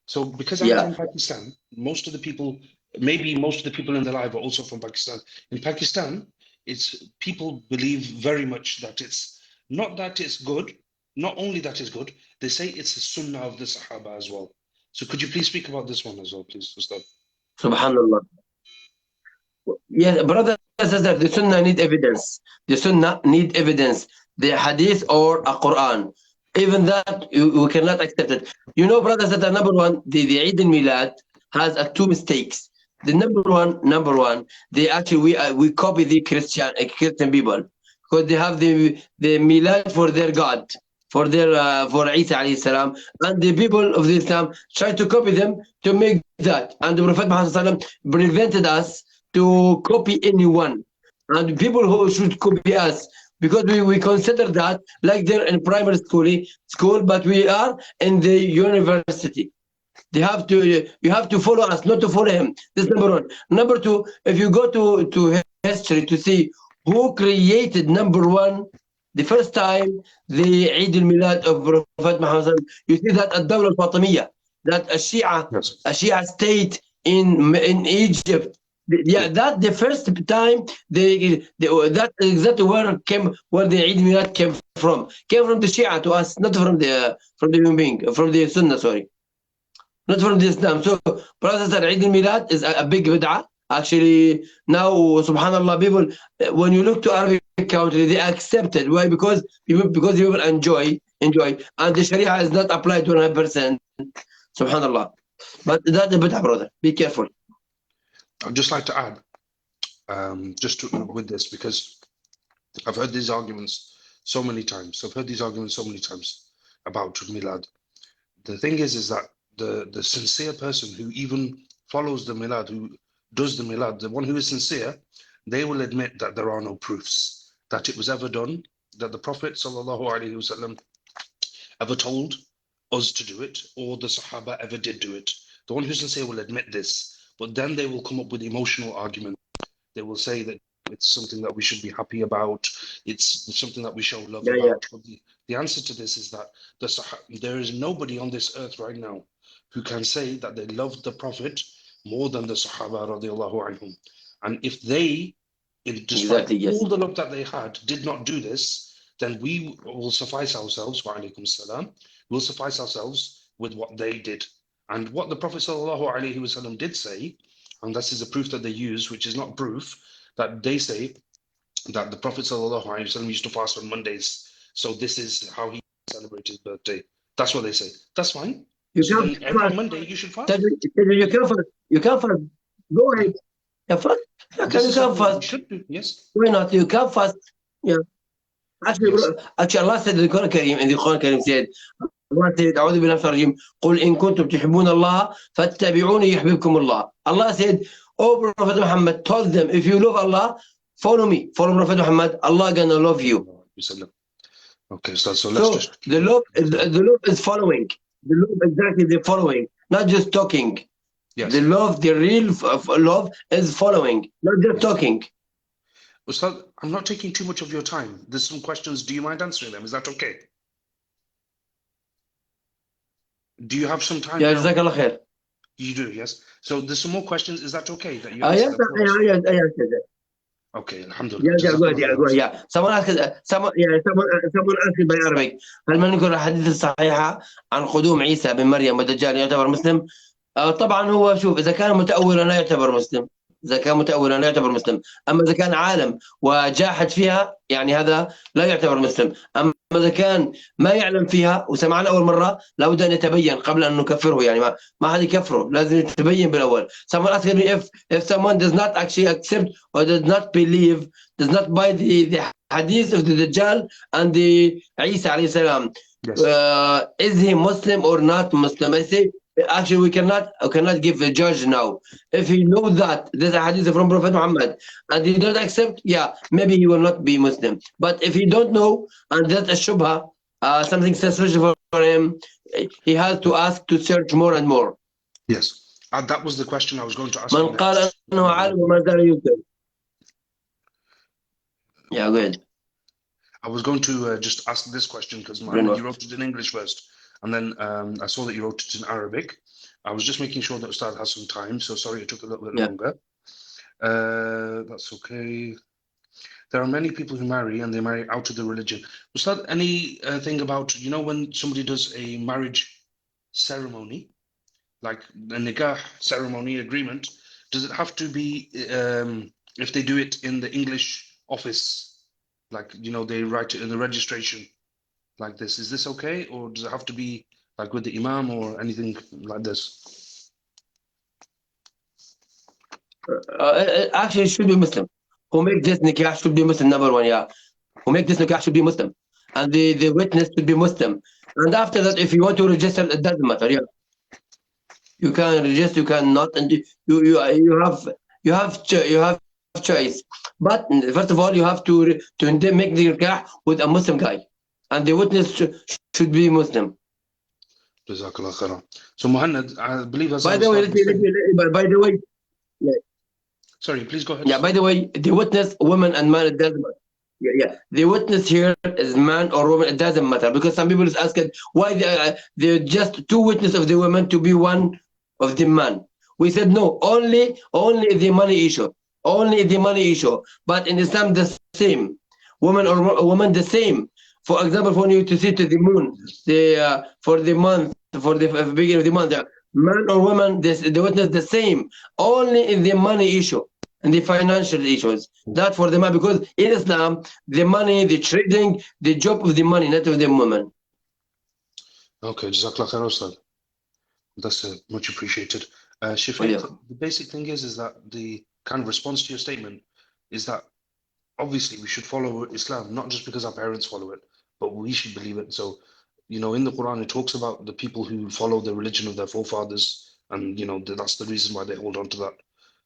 so because I'm Yeah. from Pakistan, most of the people, maybe most of the people in the live are also from Pakistan. In Pakistan, it's people believe very much that it's not that it's good, not only that it's good, they say it's the sunnah of the Sahaba as well. So could you please speak about this one as well, please, Ustad? Subhanallah. Yes, brothers and sisters, the Sunnah need evidence. The Sunnah need evidence. The Hadith or a Quran. Even that, we cannot accept it. You know, brothers and sisters, number one, the Eid al-Milad has two mistakes. The number one, they actually, we copy the Christian people because they have the Milad for their God, for Isa alayhi salam, and the people of the Islam try to copy them to make that. And the Prophet Muhammad sallam prevented us to copy anyone, and people who should copy us because we consider that like they're in primary school, but we are in the university. You have to follow us, not to follow him. This is number one. Number two, if you go to history to see who created number one, the first time the Eid al-Milad of Prophet Muhammad, you see that al-Dawla al-Fatimiyya, that Yes. a Shia state in Egypt. Yeah, that the first time that exactly where the Eid Milad came from the Shia to us, not from the human being, from the Sunnah. Sorry, not from the Islam. So, brothers, Eid al-Milad is a big bid'ah. Actually, now, subhanallah, people, when you look to Arabic country, they accept it. Why? Because people enjoy, and the Sharia is not applied 100%. Subhanallah. But that's a bid'ah, brother. Be careful. I'd just like to add, with this, because I've heard these arguments so many times. About Milad. The thing is that the sincere person who even follows the Milad, who does the Milad, the one who is sincere, they will admit that there are no proofs that it was ever done, that the Prophet ﷺ ever told us to do it, or the Sahaba ever did do it. The one who's sincere will admit this, but then they will come up with emotional arguments. They will say that it's something that we should be happy about. It's something that we show love about. But the answer to this is that there is nobody on this earth right now who can say that they loved the Prophet more than the Sahaba radiallahu anhum. And if they, despite all the love that they had, did not do this, then we will suffice ourselves, wa alaykum salam, we'll suffice ourselves with what they did. And what the Prophet sallallahu alaihi wasallam did say, and this is a proof that they use, which is not proof, that they say that the Prophet sallallahu alaihi wasallam used to fast on Mondays. So this is how he celebrated his birthday. That's what they say. That's fine. So then every Monday you should fast. You can't fast. You can't fast. Go ahead. You can't fast. Should do. Yes. Why not? You can't fast. Yeah. Actually, Allah said in the Quran Karim said, Allah said, أعوذ بالله من الرجيم قل إن كنتم تحبون الله فاتبعوني يحببكم الله. Allah said, oh Prophet Muhammad, told them, if you love Allah, follow me. Follow Prophet Muhammad. Allah gonna love you. Okay, so let's just... The love is following. The love exactly the following, not just talking. Yes. The love, the real love is following, not just talking. Ustad, I'm not taking too much of your time. There's some questions. Do you mind answering them? Is that okay? Do you have some time? Yeah, Jazakallah khair. You do, yes. So there's some more questions. Is that okay? That you yes, okay, alhamdulillah. Go ahead. Someone asked by Arabic. هل من ينكر الحديث الصحيحة عن قدوم عيسى بن مريم والدجال يعتبر مسلم؟ طبعا هو شوف إذا كان متأولا لا يعتبر مسلم. إذا كان متأولا لا يعتبر مسلم. أما إذا كان عالم وجاحد فيها يعني هذا لا يعتبر مسلم. أما إذا كان ما يعلم فيها وسمعنا أول مرة لابد أن يتبين قبل أن نكفره يعني ما حد يكفره لازم يتبين بالأول. Someone asked me if someone does not actually accept or does not believe, does not buy the hadith of the Dajjal and the Isa alayhi salam, is he Muslim or not Muslim? I say actually we cannot give a judge now. If he knows that there's a hadith from Prophet Muhammad and he don't accept, yeah, maybe he will not be Muslim. But if he don't know and that's a shubha, something suspicious for him, he has to ask to search more and more. Yes, that was the question I was going to ask. من قال أنه عالم وما زال يكذب. Yeah, go ahead. I was going to just ask this question because you wrote it in English first. And then I saw that you wrote it in Arabic. I was just making sure that Ustad has some time, so sorry it took a little bit longer. That's okay. There are many people who marry and they marry out of the religion. Ustad, anything about, when somebody does a marriage ceremony, like a nikah ceremony agreement, does it have to be, if they do it in the English office, like, they write it in the registration, like this, is this okay, or does it have to be like with the imam or anything like this? Actually, it should be Muslim. Who make this nikah should be Muslim, number one, yeah. Who make this nikah should be Muslim, and the witness should be Muslim. And after that, if you want to register, it doesn't matter, yeah. You can register, you cannot, and you have choice. But first of all, you have to make the nikah with a Muslim guy. And the witness should be Muslim. Jazakallah khairan. So Muhammad, I believe that's... By the way, yeah. Sorry, please go ahead. Yeah, by the way, the witness, woman and man, it doesn't matter. Yeah. The witness here is man or woman, it doesn't matter. Because some people is asking why they're just two witnesses of the woman to be one of the man. We said no, only the money issue. Only the money issue. But in Islam, the same. Woman or woman, the same. For example, for you to see to the moon, for the month, for the beginning of the month, man or woman, they witness the same, only in the money issue and the financial issues. That for the man, because in Islam, the money, the trading, the job of the money, not of the woman. Okay, Jazakallah khair, Ustad. That's much appreciated. Shafiq, وإياكم. the basic thing is that the kind of response to your statement is that obviously we should follow Islam, not just because our parents follow it, but we should believe it. So, in the Quran, it talks about the people who follow the religion of their forefathers, and that's the reason why they hold on to that.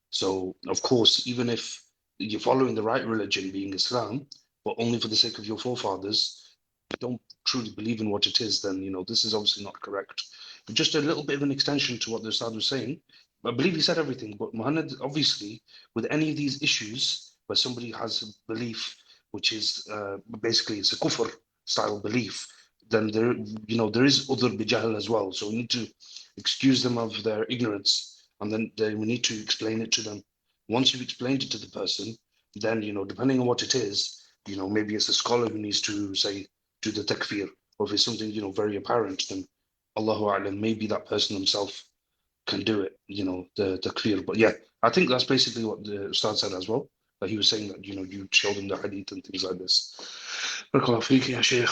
So, of course, even if you're following the right religion, being Islam, but only for the sake of your forefathers, you don't truly believe in what it is, then this is obviously not correct. But just a little bit of an extension to what the Ustad was saying. I believe he said everything, but Muhammad, obviously, with any of these issues where somebody has a belief which is basically it's a kufr style belief, then there is other bijahl as well. So we need to excuse them of their ignorance, and then we need to explain it to them. Once you've explained it to the person, then depending on what it is, maybe it's a scholar who needs to say do the takfir, or if it's something very apparent, then Allahu A'lam, maybe that person himself can do it, the takfir. But yeah, I think that's basically what the Ustad said as well. That he was saying that you show them the hadith and things like this. Barakallahu feek, ya Shaykh.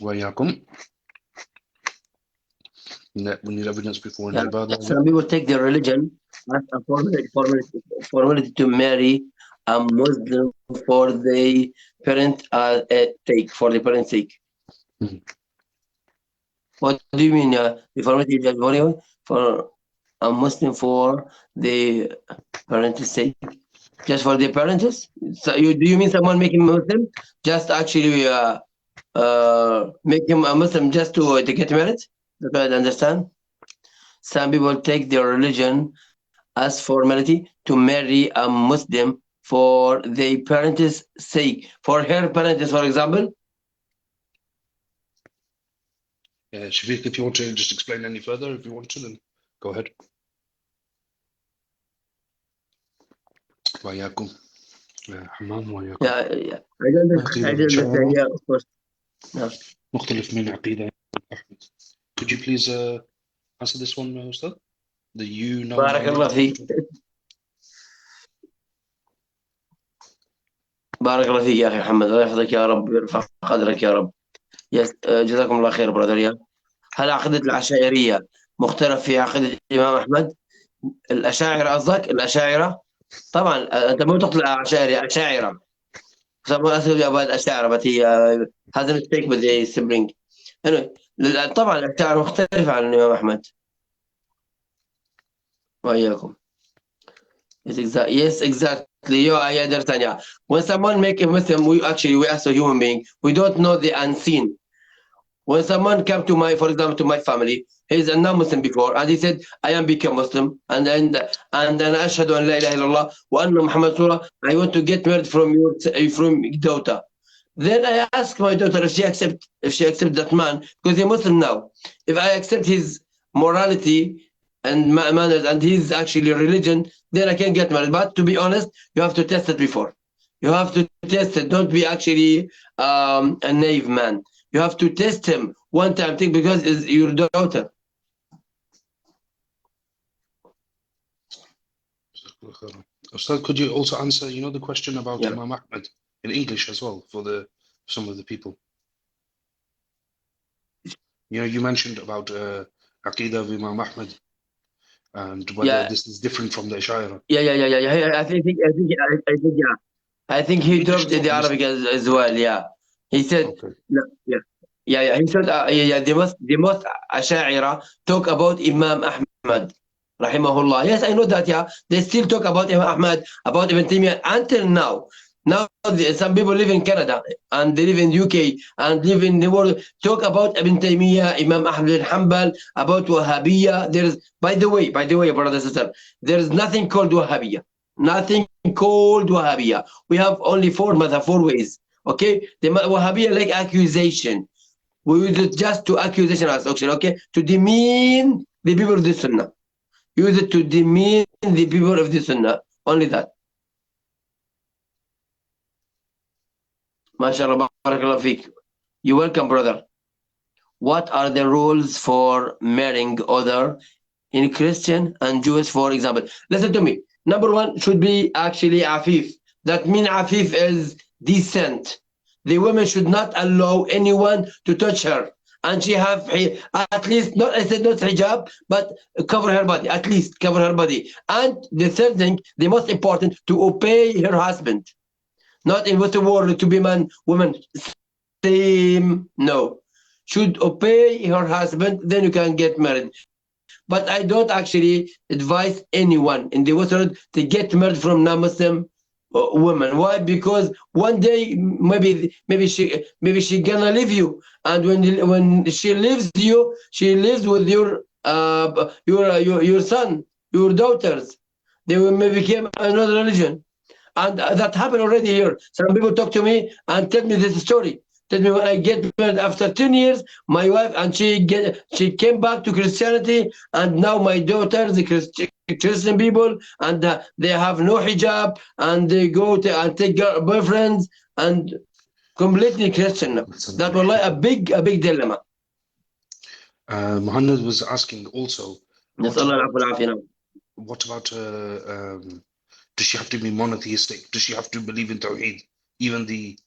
وإياكم. We need evidence before an Yeah. ibadah. Some people take their religion as a formality to marry a Muslim for the parent sake, for the parent's sake. Mhm. What do you mean? The formality is just for a Muslim for the parent's sake? Just for the parents? So do you mean someone make him Muslim? Just actually make him a Muslim just to get married? That's what I understand. Some people take their religion as formality to marry a Muslim for their parents' sake. For her parents, for example. Shafiq, if you want to just explain any further, if you want to, then go ahead. وإياكم. حمام وإياكم. Yeah. I don't understand. Yeah, of course. No. مختلف من عقيدة أحمد. Could you please answer this one, Ustad? The you know. بارك الله فيك. بارك الله فيك يا أخي محمد، الله يحفظك يا رب ويرفع قدرك يا رب. جزاكم الله خير برادر. هل عقيدة الأشاعرية مختلف في عقيدة الإمام أحمد؟ الأشاعرة قصدك؟ الأشاعرة؟ طبعا أنت مو تقتل أشاعرة. أسف يا أبو الأشاعرة، but he has a mistake with the sibling. Anyway, طبعا الأشاعرة مختلفة عن الإمام أحمد. وإياكم. Yes, exactly. I understand. Yeah. When someone make a Muslim, we as a human being, we don't know the unseen. When someone come to for example, to my family, he's a non-Muslim before, and he said, I am become Muslim, and then ashhadu an la ilaha illallah wa anna Muhammad Rasulullah, I want to get married from your daughter. Then I ask my daughter if she accept that man, because he's Muslim now. If I accept his morality and manners and his actually religion, then I can get married. But to be honest, you have to test it before. You have to test it. Don't be actually a naive man. You have to test him one time, because it's your daughter. Ustad, could you also answer, the question about Yeah. Imam Ahmad in English as well for some of the people? You mentioned about Aqidah of Imam Ahmad and whether this is different from the Ash'ari. Yeah. I think he dropped the Arabic as well. Yeah, he said. Okay. Yeah. He said. The most Ash'ari talk about Imam Ahmad, rahimahullah. Yes, I know that. Yeah, they still talk about Imam Ahmad, about Ibn Taymiyyah until now. Now, some people live in Canada and they live in UK and live in the world, talk about Ibn Taymiyyah, Imam Ahmad bin Hanbal, about Wahhabiyya. There's, by the way, brother, sister, there is nothing called Wahhabiyya. Nothing called Wahhabiyya. We have only four ways. Okay, the Wahhabiyya like accusation. We use it just to accusation as option. Okay, to demean the people of the Sunnah. Use it to demean the people of the Sunnah. Only that. MashaAllah, barakallah feek. You're welcome, brother. What are the rules for marrying other in Christian and Jewish, for example? Listen to me. Number one should be actually afif. That means afif is decent. The woman should not allow anyone to touch her. And she have at least, not I said not hijab, but cover her body, at least cover her body. And the third thing, the most important, to obey her husband. Not in Western world to be man, woman, same. No. Should obey her husband, then you can get married. But I don't actually advise anyone in the Western world to get married from non-Muslim woman. Why? Because one day maybe she gonna leave you, and when she leaves you, she lives with your son, your daughters. They will maybe become another religion. And that happened already here. Some people talk to me and tell me this story. Tell me when I get married after 10 years, my wife and she came back to Christianity, and now my daughter, the Christian people, and they have no hijab, and they go to and take boyfriends and completely Christian now. That's That was like a big dilemma. Muhammad was asking also, what نسأل الله about العفو والعافية نعم. what about does she have to be monotheistic? Does she have to believe in Tawheed? Even the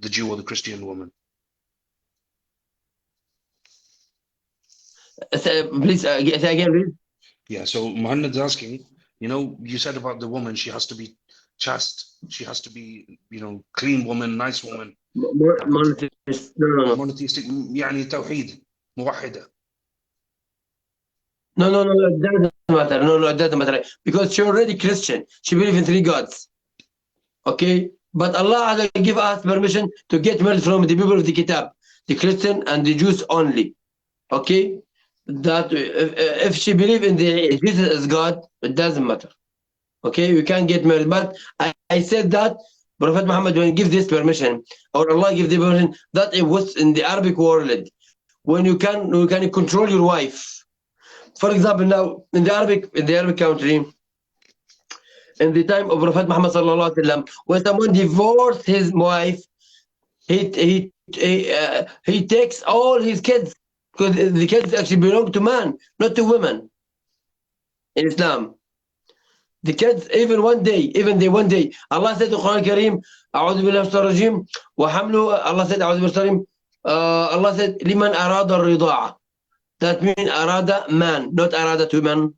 Jew or the Christian woman? Please say again, please. Yeah, so Muhammad's asking, you said about the woman, she has to be chaste, she has to be, clean woman, nice woman, and Monotheist. No. monotheistic, يعني توحيد موحدة. No, it doesn't matter. No, it doesn't matter. Because she already Christian. She believes in three gods. Okay? But Allah has give us permission to get married from the people of the Kitab, the Christian and the Jews only. Okay? That if she believes in the Jesus as God, it doesn't matter. Okay? We can get married. But I said that Prophet Muhammad, when he gives this permission, or Allah give the permission, that it was in the Arabic world, when you can control your wife. For example, now in the Arabic country, in the time of Prophet Muhammad sallallahu alaihi wasallam, when someone divorced his wife, he takes all his kids, because the kids actually belong to man, not to women. In Islam, the kids even they one day, Allah said in the Quran Kareem, أعوذ بالله من الشيطان الرجيم وحمله. Allah said أعوذ بالله Allah said لمن أراد الرضاعة. That means arada man, not arada woman.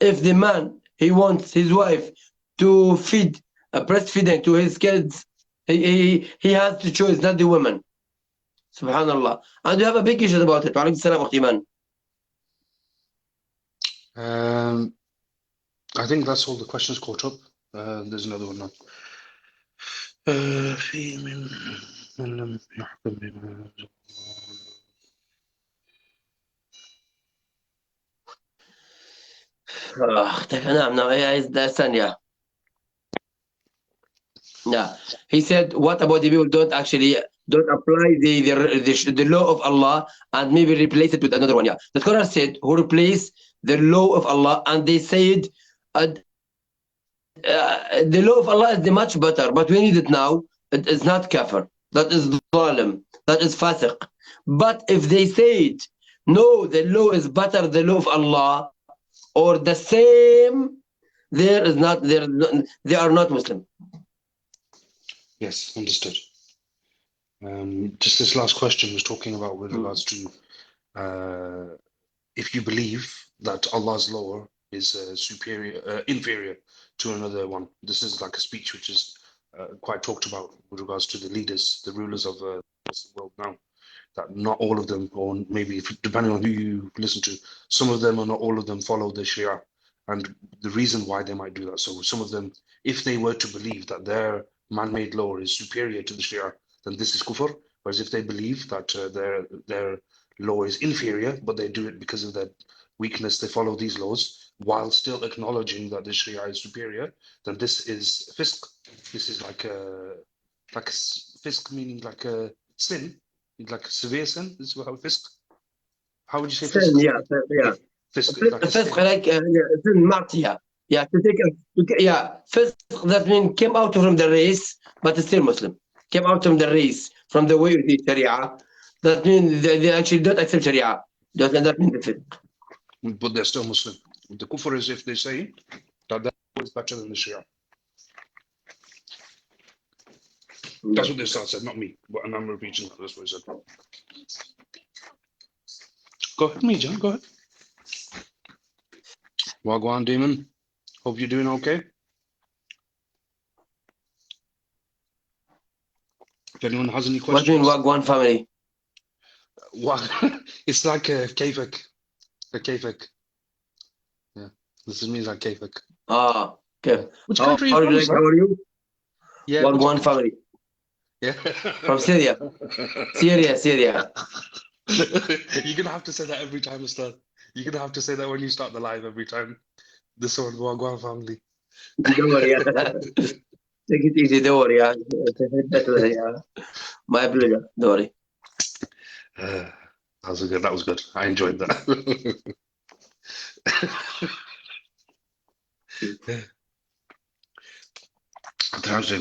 If the man he wants his wife to feed breastfeeding to his kids, he has to choose, not the woman. Subhanallah. And you have a big issue about it. I think that's all the questions caught up. There's another one now. في من لم يحكم بما نعم ثانية. Yeah. He said, what about the people don't apply the law of Allah and maybe replace it with another one? Yeah. The Quran said, who replace the law of Allah, and they said the law of Allah is the much better, but we need it now. It is not kafir. That is zalim. That is fasiq. But if they said, no, the law is better, the law of Allah, or the same, they are not Muslim. Yes, understood. Just this last question was talking about with regards to if you believe that Allah's law is inferior to another one. This is like a speech which is quite talked about with regards to the leaders, the rulers of the world now. That not all of them, or maybe depending on who you listen to, some of them or not all of them follow the Sharia, and the reason why they might do that. So some of them, if they were to believe that their man-made law is superior to the Sharia, then this is kufr. Whereas if they believe that their law is inferior, but they do it because of their weakness, they follow these laws while still acknowledging that the Sharia is superior, then this is fisq. This is like a fisq, meaning like a sin, like a severe sin. This is how fisq. How would you say fisq? Yeah. Fisq, like a sin. Like sin, معصية. Yeah, fisq, that means came out from the race, but still Muslim. Came out from the race, from the way of the Sharia. That means they actually don't accept Sharia. That means the fisq. But they're still Muslim. The kufr is if they say that that is better than the Shia. That's what they said, not me. But and I'm repeating that. That's what he said. Go ahead, Mijan. Go ahead. Wagwan Demon. Hope you're doing okay. If anyone has any What do you questions. mean Wagwan family? It's like a kefek. A kefek. Yeah. This means like kefek. Ah, okay. Which country are you from? How are you? Yeah. Wagwan family. Yeah. From Syria. Syria. You're gonna have to say that every time, Ustad. You're gonna have to say that when you start the live every time. This one, Wagwan family. Don't worry. Take it easy, don't worry. My pleasure, don't worry. That was good. I enjoyed that.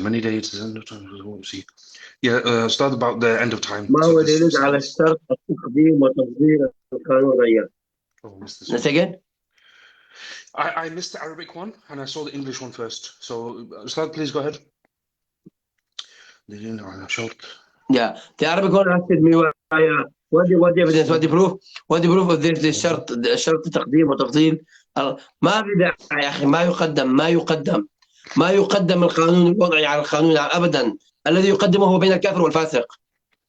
Many days. See. Yeah, start about the end of time. ما هو دليل على الشرط التقديم وتفضيل القانون غير. Once again? I missed the Arabic one and I saw the English one first. So, Ustad, please go ahead. Yeah, the Arabic one asked me what the evidence, what the proof of this الشرط تقديم وتفضيل. ما في داعي يا أخي، ما يقدم القانون الوضعي على القانون أبدا. الذي يقدمه هو بين الكافر والفاسق.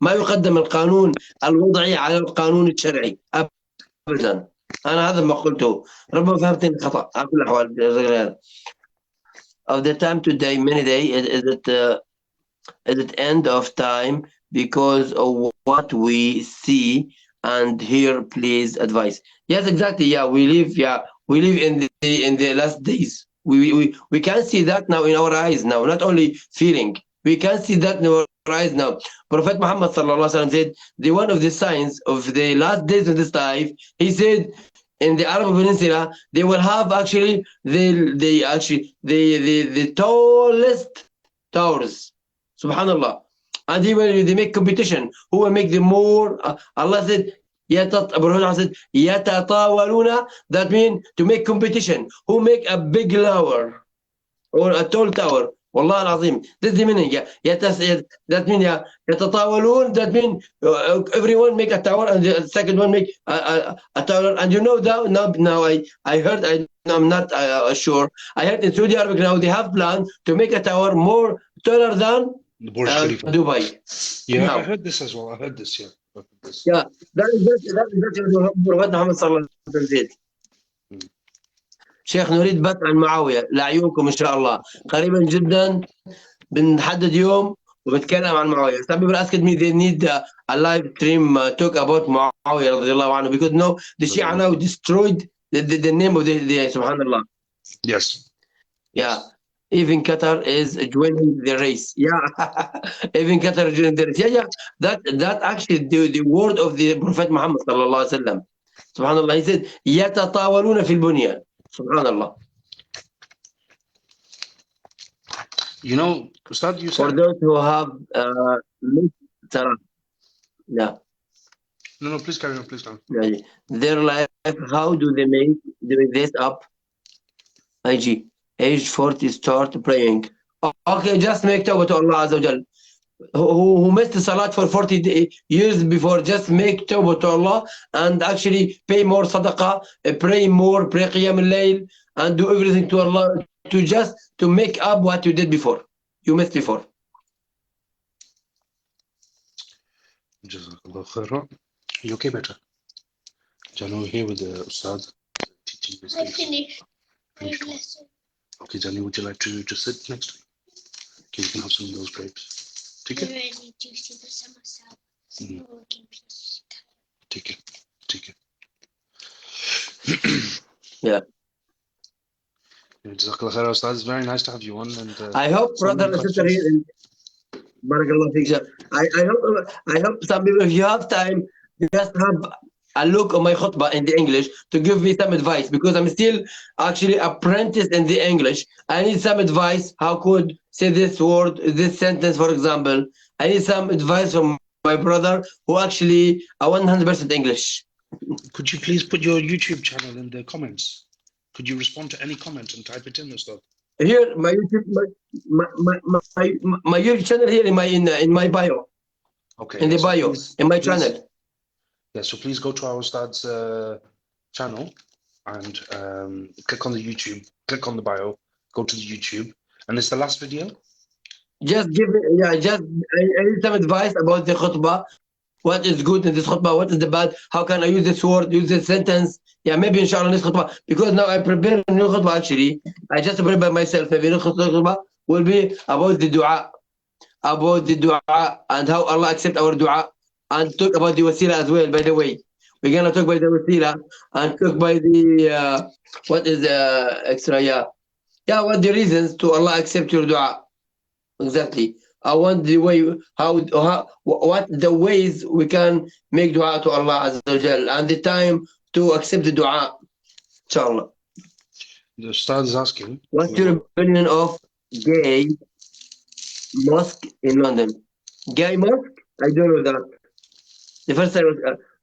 ما يقدم القانون الوضعي على القانون الشرعي أبدا. أنا هذا ما قلته، ربما فهمتني خطأ. على كل الأحوال of the time today many day is it end of time because of what we see and hear. Please advise. Yes, exactly. Yeah, we live in the last days. We can see that now in our eyes now, not only feeling. We can see that in our eyes now. Prophet Muhammad sallallahu alaihi wasallam said the one of the signs of the last days of this life. He said in the Arab Peninsula they will have actually the tallest towers. Subhanallah. And even they make competition. Who will make the more? Allah said, يَتَطَاوَلُونَ. That means to make competition. Who make a big tower or a tall tower? Wallah al-Azim. That's the meaning. That means يَتَطَاوَلُون. That means everyone make a tower and the second one make a tower. And you know that now I heard, I'm not sure. I heard in Saudi Arabia now they have planned to make a tower more taller than Dubai. Yeah, now. I heard this as well. I heard this. Yeah. Yeah, that is Prophet Muhammad صلى الله عليه وسلم. شيخ نريد بث عن معاوية لعيونكم إن شاء الله قريبا جدا. بنحدد يوم وبنتكلم عن معاوية. Some people asked me they need a live stream talk about معاوية رضي الله عنه because no, the Shia now destroyed the name of the Subhanallah. Yes. Yeah. Even Qatar is joining the race. Yeah, even Qatar joining the race. Yeah. That actually the word of the Prophet Muhammad sallallahu alaihi wasallam. Subhanallah. He said, يتطاولون في البنيان. Subhanallah. You know, Ustad, you said. For those who have yeah. No, please carry on, please don't. Their life, how do they make this up? IG. Age 40 start praying. Okay, just make tawbah to Allah Azza wa Jal. Who missed the salat for 40 years before, just make tawbah to Allah and actually pay more sadaqah, pray more, pray qiyam al-layl, and do everything to Allah to make up what you did before. You missed before. Jazakallah khairan. You okay, better? Janu here with the Ustad teaching this. I finished. Okay, Jani, would you like to just sit next to me? Okay, you can have some of those grapes. Take it. Really juicy, but some are Take it. Yeah. Jazakallah khairan, Ustad. It's very nice to have you on. And I hope, brother and sister here, Barakallah Feek. I hope some people, if you have time, just have I look on my khutbah in the English to give me some advice because I'm still actually apprentice in the English. I need some advice. How could say this word, this sentence, for example. I need some advice from my brother who actually are 100% English. Could you please put your YouTube channel in the comments? Could you respond to any comment and type it in and stuff? Here, my YouTube, my YouTube channel here in my bio, Okay, in the so bio, please, in my please, channel. yeah, so please go to our Ustad's channel and click on the YouTube, click on the bio, go to the YouTube, and it's the last video. Just give it, yeah, I need some advice about the khutbah. What is good in this khutbah? What is the bad? How can I use this word, use this sentence? Yeah, maybe inshallah in this khutbah. Because now I prepare a new khutbah actually. I just prepare myself. Maybe new khutbah will be about the dua and how Allah accept our dua and talk about the wasila as well, by the way. We're gonna talk by the wasila and talk by the what is extra, yeah. Yeah, what the reasons to Allah accept your dua. Exactly. I want the way how what the ways we can make dua to Allah Azza wa Jal and the time to accept the dua. Inshallah. The Ustad is asking. What's your opinion of gay mosque in London? Gay mosque? I don't know that. The first time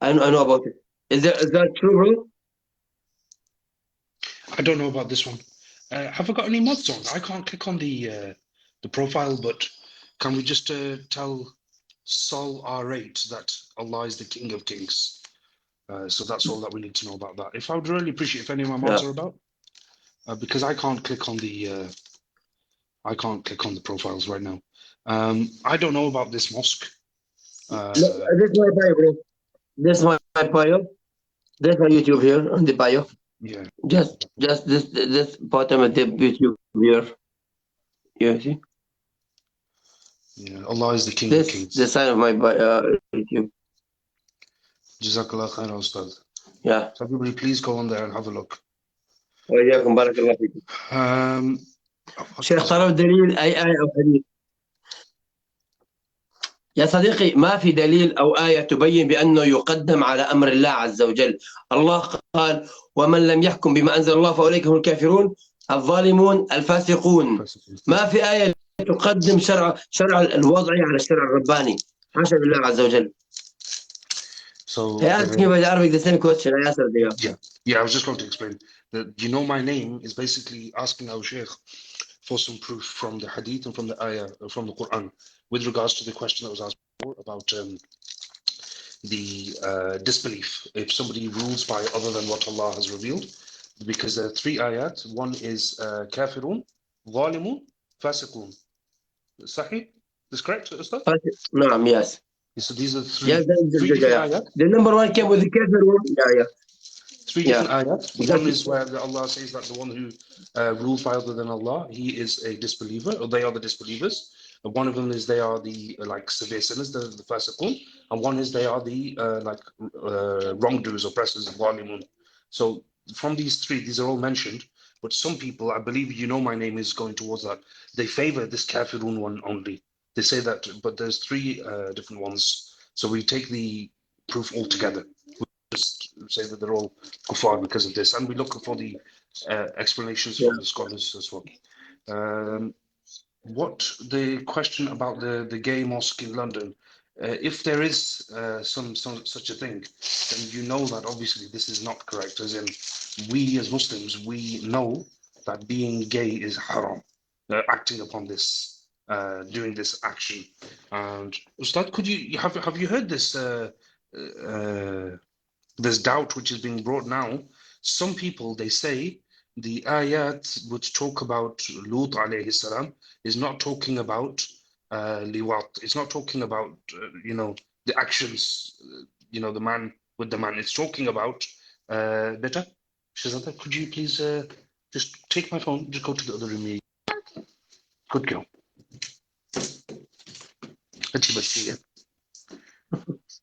I know about it. Is that true, bro? I don't know about this one. Have I got any mods on? I can't click on the profile, but can we just tell Sol R8 that Allah is the King of Kings? So that's all that we need to know about that. If I would really appreciate if any of my mods Yeah. are about, because I can't click on the profiles right now. I don't know about this mosque. Look, this is my bio, bro. This is my bio. There's my YouTube here on the bio. Yeah, Just this bottom of the YouTube here. You see? yeah. Allah is the King of This Kings. the sign of my YouTube. Jazakallah khair, Ustad. Yeah. So everybody, please go on there and have a look. وإياكم بارك الله فيكم. شيخ طلب دليل أي آية أو حديث. يا صديقي ما في دليل أو آية تبين بأنه يقدم على أمر الله عز وجل. الله قال ومن لم يحكم بما أنزل الله فأولئك هم الكافرون الظالمون الفاسقون. ما في آية تقدم شرع الوضعي على الشرع الرباني. حاشا بالله عز وجل. So He asked me by the Arabic the same question. I answered you. Yeah, I was just going to explain that my name is basically asking our Sheikh for some proof from the Hadith and from the Ayah, from the Quran, with regards to the question that was asked before about the disbelief if somebody rules by other than what Allah has revealed, because there are three ayat. One is kafirun, zalimun, fasiqun. Sahih? Is correct, Ustad? نعم, yes. So these are three different ayat. The number one came with the kafir one. Yeah. Three different ayat. One is where Allah says that the one who rules by other than Allah, he is a disbeliever, or they are the disbelievers. And one of them is they are the like severe sinners, the fasiqun, and one is they are the wrongdoers, oppressors, zalimun. So from these three, these are all mentioned. But some people, I believe my name is going towards that. They favor this kafirun one only. They say that, but there's three different ones. So we take the proof all together. Just say that they're all kuffar because of this, and we look for the explanations from the scholars as well. What the question about the gay mosque in London? If there is some such a thing, then you know that obviously this is not correct. As in, we as Muslims, we know that being gay is haram. Acting upon this, doing this action, and Ustad, could you have you heard this? This doubt which is being brought now. Some people, they say the ayat which talk about Lut alayhi salam is not talking about liwat. It's not talking about the actions, the man with the man. It's talking about beta. Shazada, could you please just take my phone, just go to the other room. Good girl.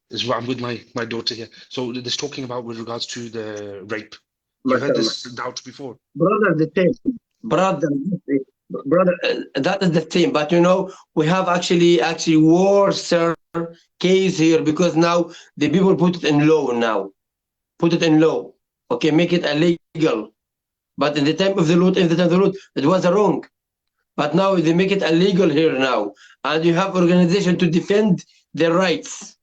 Is what I'm with my daughter here. So this talking about with regards to the rape. You heard this doubt before? Brother, the same. Brother, that is the same. But we have actually worse case here because now the people put it in law now. put it in law. Okay, make it illegal. But in the time of the Lord, it was wrong. But now they make it illegal here now, and you have organization to defend their rights.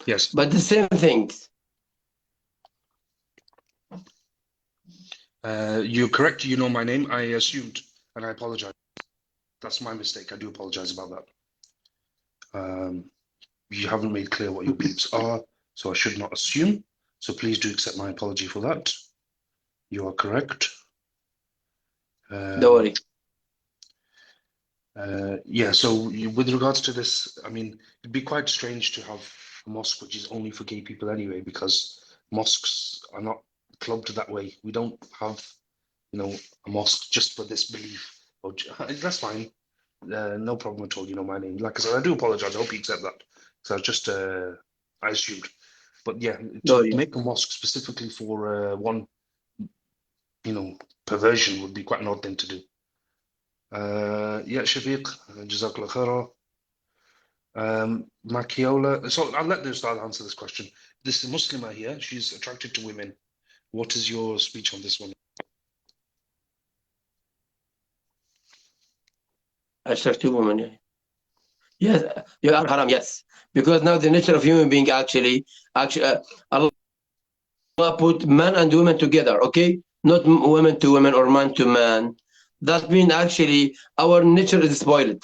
Yes. But the same things. You're correct. You know my name. I assumed, and I apologize. That's my mistake. I do apologize about that. You haven't made clear what your beliefs are, so I should not assume. So please do accept my apology for that. You are correct. Don't worry. Yeah, so with regards to this, I mean, it'd be quite strange to have a mosque which is only for gay people anyway, because mosques are not clubbed that way. We don't have, a mosque just for this belief. That's fine. No problem at all. You know my name. Like I said, I do apologize. I hope you accept that. So I assumed. But yeah, to make a mosque specifically for one, perversion would be quite an odd thing to do. Yeah, Shafiq, Jazakallah khaira. Makiola. So I'll let the Ustad answer this question. This is Muslima here. She's attracted to women. What is your speech on this one? Attractive woman, yeah. Yes, you are haram, yes. Because now the nature of human being actually, Allah put man and woman together, okay? Not women to women or man to man. That means actually our nature is spoiled,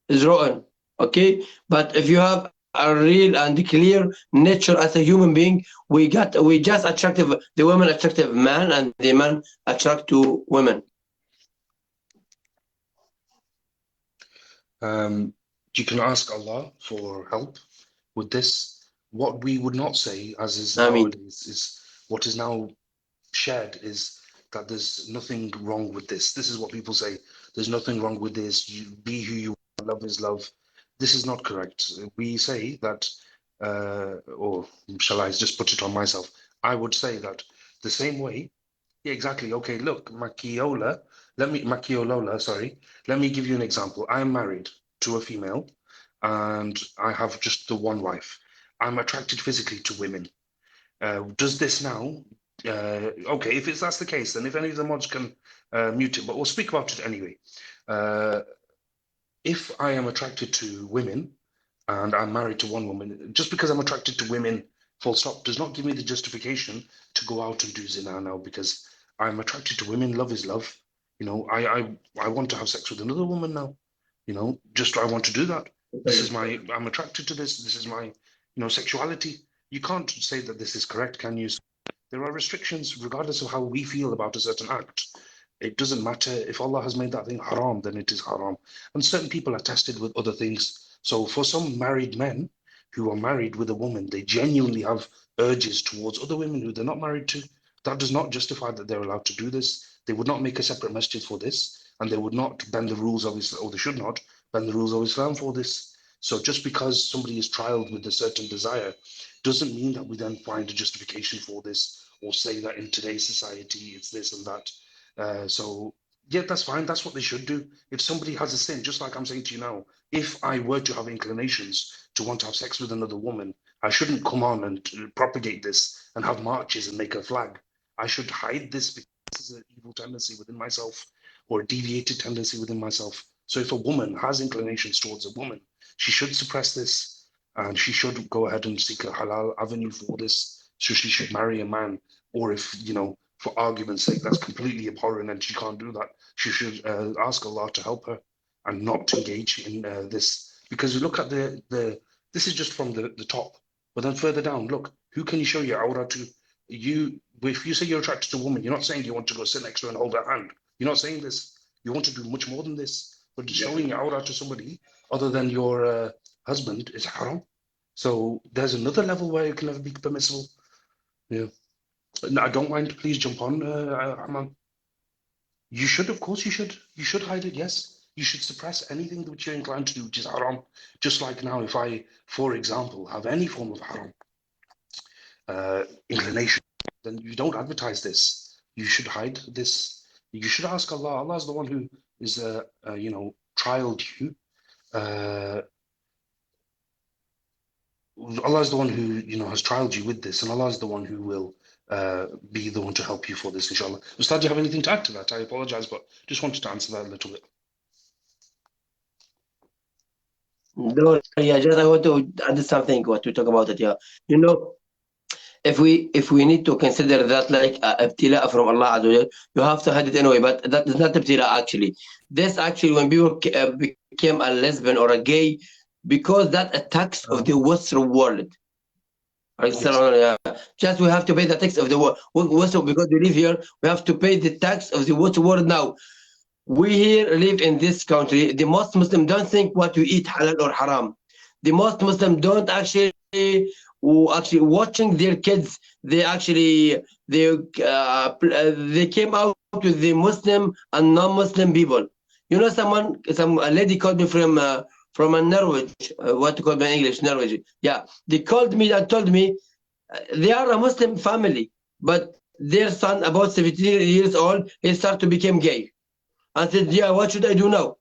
is rotten, okay? But if you have a real and clear nature as a human being, we just attractive, the woman attractive man and the man attract to women. You can ask Allah for help with this. What we would not say, as is I mean, nowadays, is what is now shared is that there's nothing wrong with this. This is what people say. There's nothing wrong with this. You be who you are. Love is love. This is not correct. We say that, or shall I just put it on myself? I would say that the same way. Yeah, exactly. Okay, look, Makiolola, sorry. Let me give you an example. I am married to a female and I have just the one wife. I'm attracted physically to women. Does this now? Okay, if that's the case, then if any of the mods can mute it, but we'll speak about it anyway. Uh, if I am attracted to women and I'm married to one woman, just because I'm attracted to women, full stop, does not give me the justification to go out and do zina now because I'm attracted to women. Love is love. I want to have sex with another woman now. Just I want to do that. I'm attracted to this. This is my, sexuality. You can't say that this is correct, can you? There are restrictions regardless of how we feel about a certain act. It doesn't matter if Allah has made that thing haram, then it is haram. And certain people are tested with other things. So for some married men who are married with a woman, they genuinely have urges towards other women who they're not married to. That does not justify that they're allowed to do this. They would not make a separate masjid for this, and they would not bend the rules of Islam, or they should not bend the rules of Islam for this. So just because somebody is trialed with a certain desire doesn't mean that we then find a justification for this or say that in today's society it's this and that. So yeah, that's fine. That's what they should do. If somebody has a sin, just like I'm saying to you now, if I were to have inclinations to want to have sex with another woman, I shouldn't come on and propagate this and have marches and make a flag. I should hide this because this is an evil tendency within myself or a deviated tendency within myself. So if a woman has inclinations towards a woman, she should suppress this and she should go ahead and seek a halal avenue for this. So she should marry a man, or if, for argument's sake, that's completely abhorrent and she can't do that, she should ask Allah to help her and not to engage in this. Because you look at this is just from the top, but then further down, look, who can you show your aura to? If you say you're attracted to a woman, you're not saying you want to go sit next to her and hold her hand. You're not saying this. You want to do much more than this. But showing your aura to somebody other than your husband is haram. So there's another level where it can never be permissible. Yeah. No, I don't mind. Please jump on, Ahmad. You should, of course, you should. You should hide it. Yes, you should suppress anything which you're inclined to do, which is haram. Just like now, if I, for example, have any form of haram inclination, then you don't advertise this. You should hide this. You should ask Allah. Allah is the one who is, trialed you. Allah is the one who, has trialed you with this, and Allah is the one who will be the one to help you for this, inshallah. Ustad, do you have anything to add to that? I apologize, but just wanted to answer that a little bit. No, yeah, just I want to add something what we talk about it. Yeah, you know, if we need to consider that like ibtila from Allah Azza wa Jal, you have to hide it anyway. But that is not ibtila actually. This actually when people became a lesbian or a gay, because that attacks of the Western world. Yes. Yeah. Just we have to pay the tax of the Western because we live here. We have to pay the tax of the Western world now. We here live in this country. The most Muslim don't think what we eat halal or haram. The most Muslim don't who actually watching their kids. They came out with the Muslim and non-Muslim people. You know, a lady called me from a Norway. What to call in English, Norway. Yeah, they called me and told me they are a Muslim family, but their son, about 17 years old, he started to become gay. I said, yeah, what should I do now?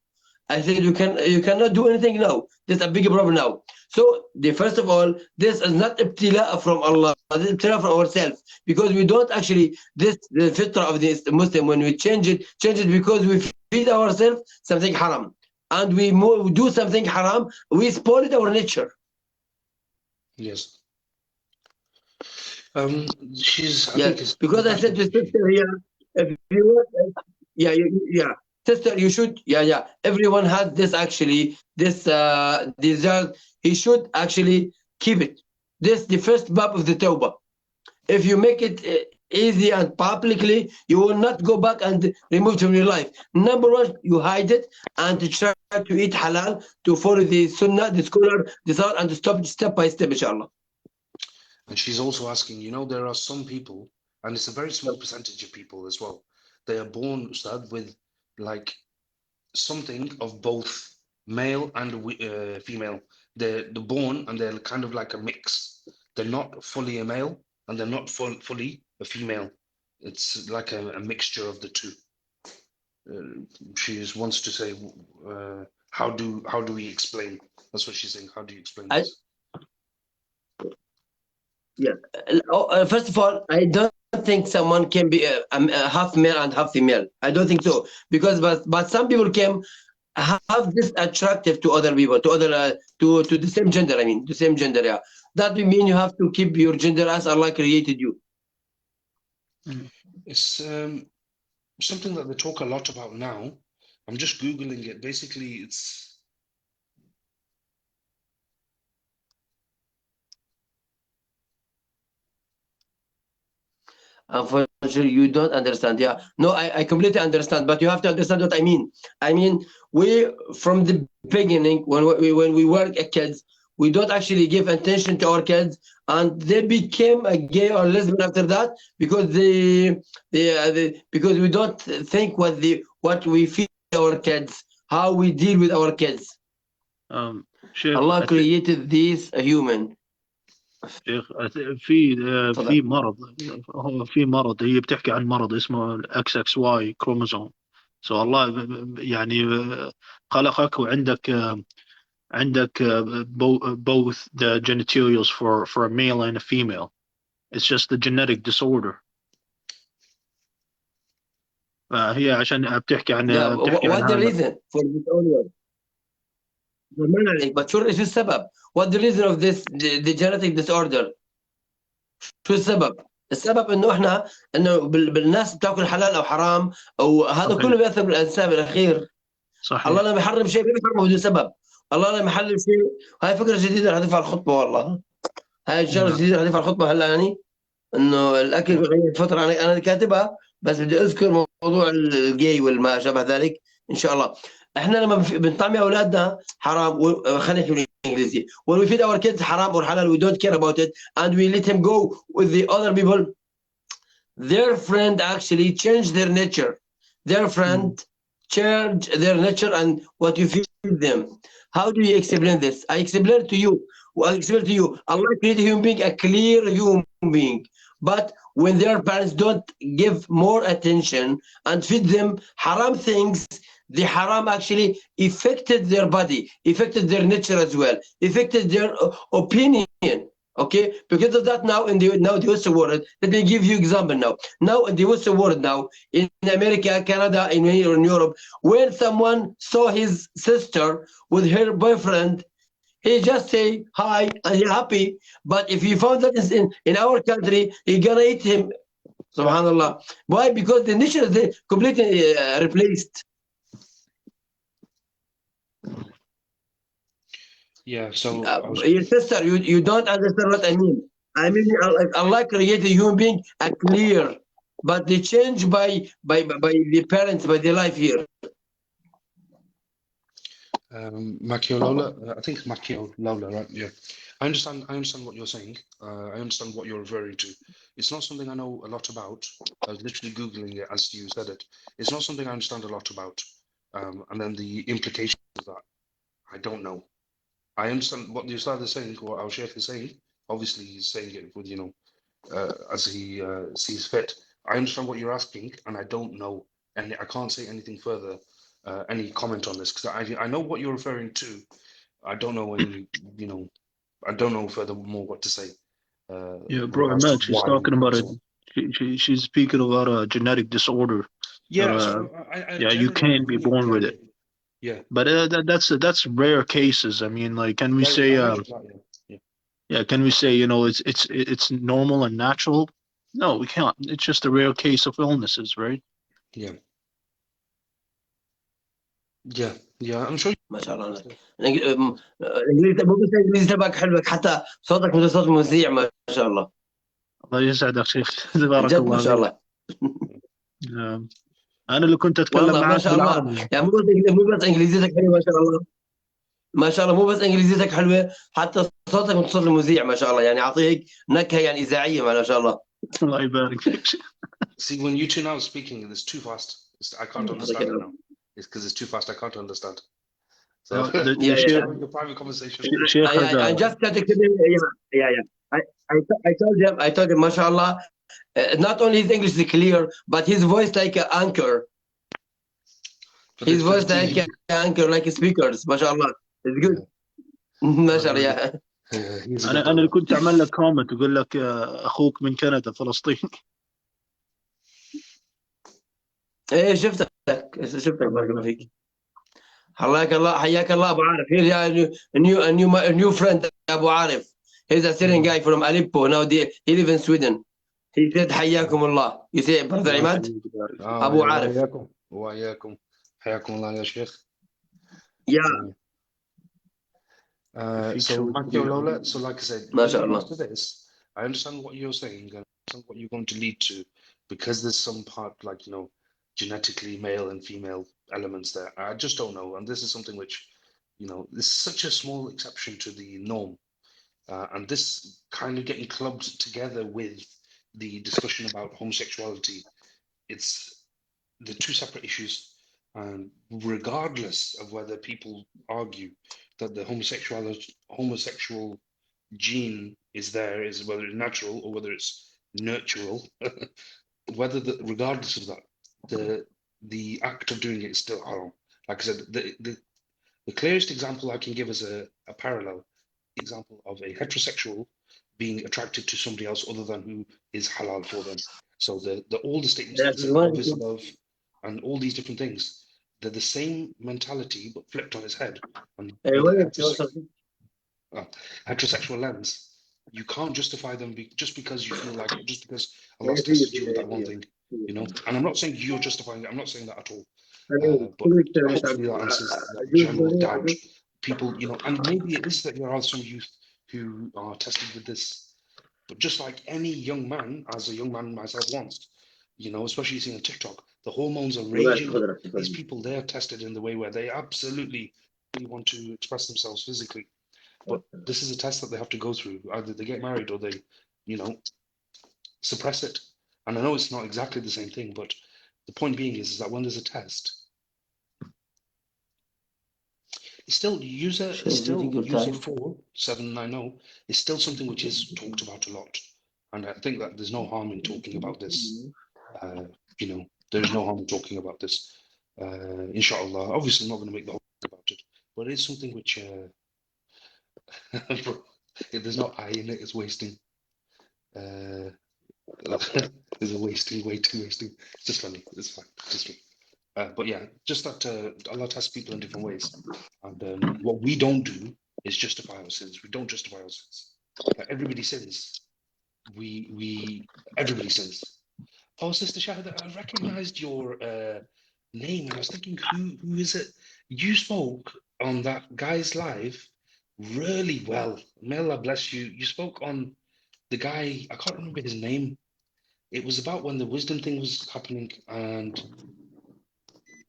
I said, you cannot do anything now. There's a big problem now. So, first of all, this is not ibtila from Allah. This is ibtila from ourselves. Because we don't actually, the fitra of the Muslim, when we change it because we feed ourselves something haram. And we do something haram, we spoil our nature. Yes. Because I said to sister here, if you want, yeah, sister, you should, everyone has this actually, this desire, he should actually keep it. This the first bab of the tawbah. If you make it easy and publicly, you will not go back and remove it from your life. Number one, you hide it and to try to eat halal, to follow the sunnah, the scholar, the thought, and to step by step, inshallah. And she's also asking, there are some people, and it's a very small percentage of people as well, they are born, Ustad, with like something of both male and female. They're born and they're kind of like a mix. They're not fully a male and they're not fully a female. It's like a mixture of the two. She just wants to say, how do we explain? That's what she's saying. How do you explain this? First of all, I don't think someone can be half male and half female. I don't think so, because but some people can have this attractive to other people, to other to the same gender. I mean, the same gender. Yeah, that would mean you have to keep your gender as Allah created you. It's something that they talk a lot about now. I'm just Googling it. Basically, it's unfortunately, you don't understand. Yeah, no, I completely understand, but you have to understand what I mean. I mean, we from the beginning, when we were kids, we don't actually give attention to our kids, and they became a gay or lesbian after that because because we don't think what we feed our kids, how we deal with our kids. Allah created this human. شيخ في مرض، هو في مرض، هي بتحكي عن مرض اسمه الاكس اكس واي كروموزوم. سو الله يعني خلقك وعندك both the genitals for a male and a female. It's just the genetic disorder. هي عشان بتحكي عن what the reason for disorder? But شو السبب؟ What the reason of this the genetic disorder؟ شو السبب؟ السبب انه بالناس بتاكل حلال او حرام او هذا كله بياثر بالانسان بالاخير. صحيح. الله لما يحرم شيء بيحرمه بدون سبب. الله لما يحلل شيء، هاي فكره جديده رح اضيفها على الخطبه والله. هاي الشغله الجديده رح اضيفها على الخطبه هلا يعني انه الاكل بغير فتره انا كاتبها بس بدي اذكر موضوع الجي والما شابه ذلك ان شاء الله. احنا لما بنطعمي اولادنا حرام، خلينا نحكي بالانجليزي. When we feed our kids حرام or halal, we don't care about it and we let him go with the other people. Their friend actually changed their nature. Their friend changed their nature and what you feed them. How do you explain this? I explain to you. Allah created a human being, a clear human being. But when their parents don't give more attention and feed them haram things, the haram actually affected their body, affected their nature as well, affected their opinion. Okay, because of that, now in the Western world, let me give you example now. Now in the Western world, now in America, Canada, in Europe, when someone saw his sister with her boyfriend, he just say hi and he's happy. But if he found that is in our country, he gonna eat him. Subhanallah. Why? Because the nature is completely replaced. Yeah, so I was Your sister, you don't understand what I mean. I mean, Allah created human being clear, but they change by the parents, by the life here. Makio Lola, I think Makio Lola, right? Yeah. I understand what you're saying. I understand what you're referring to. It's not something I know a lot about. I was literally Googling it as you said it. It's not something I understand a lot about. And then the implications of that, I don't know. I understand what the Ustad is saying, what our Sheikh is saying. Obviously, he's saying it with, as he sees fit. I understand what you're asking, and I don't know, and I can't say anything further, any comment on this, because I know what you're referring to. I don't know any, I don't know furthermore what to say Yeah, with bro, regards to Immad, she's why talking and about so it. on. She's speaking about a genetic disorder that Yeah, so I yeah, you generally can be agree with born the with it. idea. Yeah, But that's rare cases. I mean, like, can we yeah, say I agree with that. Yeah, yeah, can we say, it's normal and natural? No, we can't. It's just a rare case of illnesses, right? yeah, yeah, yeah. I'm sure. ما شاء الله عليك. الانجليزي مو بس الانجليزي تبعك حلو، حتى صوتك مثل صوت مذيع ما شاء الله. الله يسعدك شيخ. تبارك جد ما الله شاء عليك. الله. انا اللي كنت اتكلم والله ما معاك شاء الله، بالعربي. يعني مو بس انجليزيتك حلوه ما شاء الله. ما شاء الله، مو بس انجليزيتك حلوه، حتى صوتك مثل صوت المذيع ما شاء الله، يعني اعطيه هيك نكهه يعني اذاعيه ما شاء الله. الله يبارك فيك. See, when you two now are speaking, it's too fast. I can't يعطيك understand it العافيه. now. It's because it's too fast. I can't understand. So The Yeah, if you're yeah. sheikh having a private conversation, شيخ I هذا. just got to yeah. I told him, mashallah, not only his English is clear, but his voice like an anchor. His for the voice like TV, an anchor, like speakers, mashallah. It's good. yeah, mashallah, really, yeah. yeah, he's a good انا اللي brother. كنت اعمل لك كومنت اقول لك اخوك من كندا فلسطين. ايه شفتك الله بارك الله يبارك فيك. فيك. حياك الله، حياك الله ابو عارف. Here's a new friend ابو عارف. He's a Syrian guy from Aleppo. Now he lives in Sweden. He said حياكم الله. You say brother الله Imad? يحييك ويبارك. ابو يا عارف. وإياكم وإياكم حياكم الله يا شيخ. Yeah. يفيك So شوي Makio كبير. Lola, so like I said, ما with شاء regards الله. to this, I understand what you're saying and I understand what you're going to lead to, because there's some part like, genetically male and female elements there. I just don't know. And this is something which, this is such a small exception to the norm. And this kind of getting clubbed together with the discussion about homosexuality, it's the two separate issues. And regardless of whether people argue that the homosexual gene is there, is whether it's natural or whether it's nurtural, regardless of that, the act of doing it is still haram. Like I said, the clearest example I can give as a parallel example of a heterosexual being attracted to somebody else other than who is halal for them. So all the statements that say love is love and all these different things, they're the same mentality but flipped on its head. And with a heterosexual lens, you can't justify them just because you feel like it, just because Allah's tested you with that one thing, And I'm not saying you're justifying it. I'm not saying that at all. But hopefully that answers that general doubt. People, and maybe it is that there are some youth who are tested with this, but just like any young man, as a young man myself once, especially seeing on TikTok, the hormones are raging. These people, they're tested in the way where they absolutely really want to express themselves physically. But this is a test that they have to go through. Either they get married or they, suppress it. And I know it's not exactly the same thing, but the point being is that when there's a test, it's still user 4790 is still something which is talked about a lot. And I think that there's no harm in talking about this. There's no harm in talking about this. Inshallah. Obviously, I'm not going to make the whole thing about it, but it's something which, bro, if there's not I in it, it's wasting. Uh, there's a wasting. It's just funny. It's fine. Just me. But yeah, just that Allah tests people in different ways, and what we don't do is justify our sins. We don't justify our sins. Like everybody sins. Everybody sins. Oh, Sister Shahada, I recognized your name, and I was thinking, who is it? You spoke on that guy's live really well. May Allah bless you. You spoke on the guy. I can't remember his name. It was about when the wisdom thing was happening, and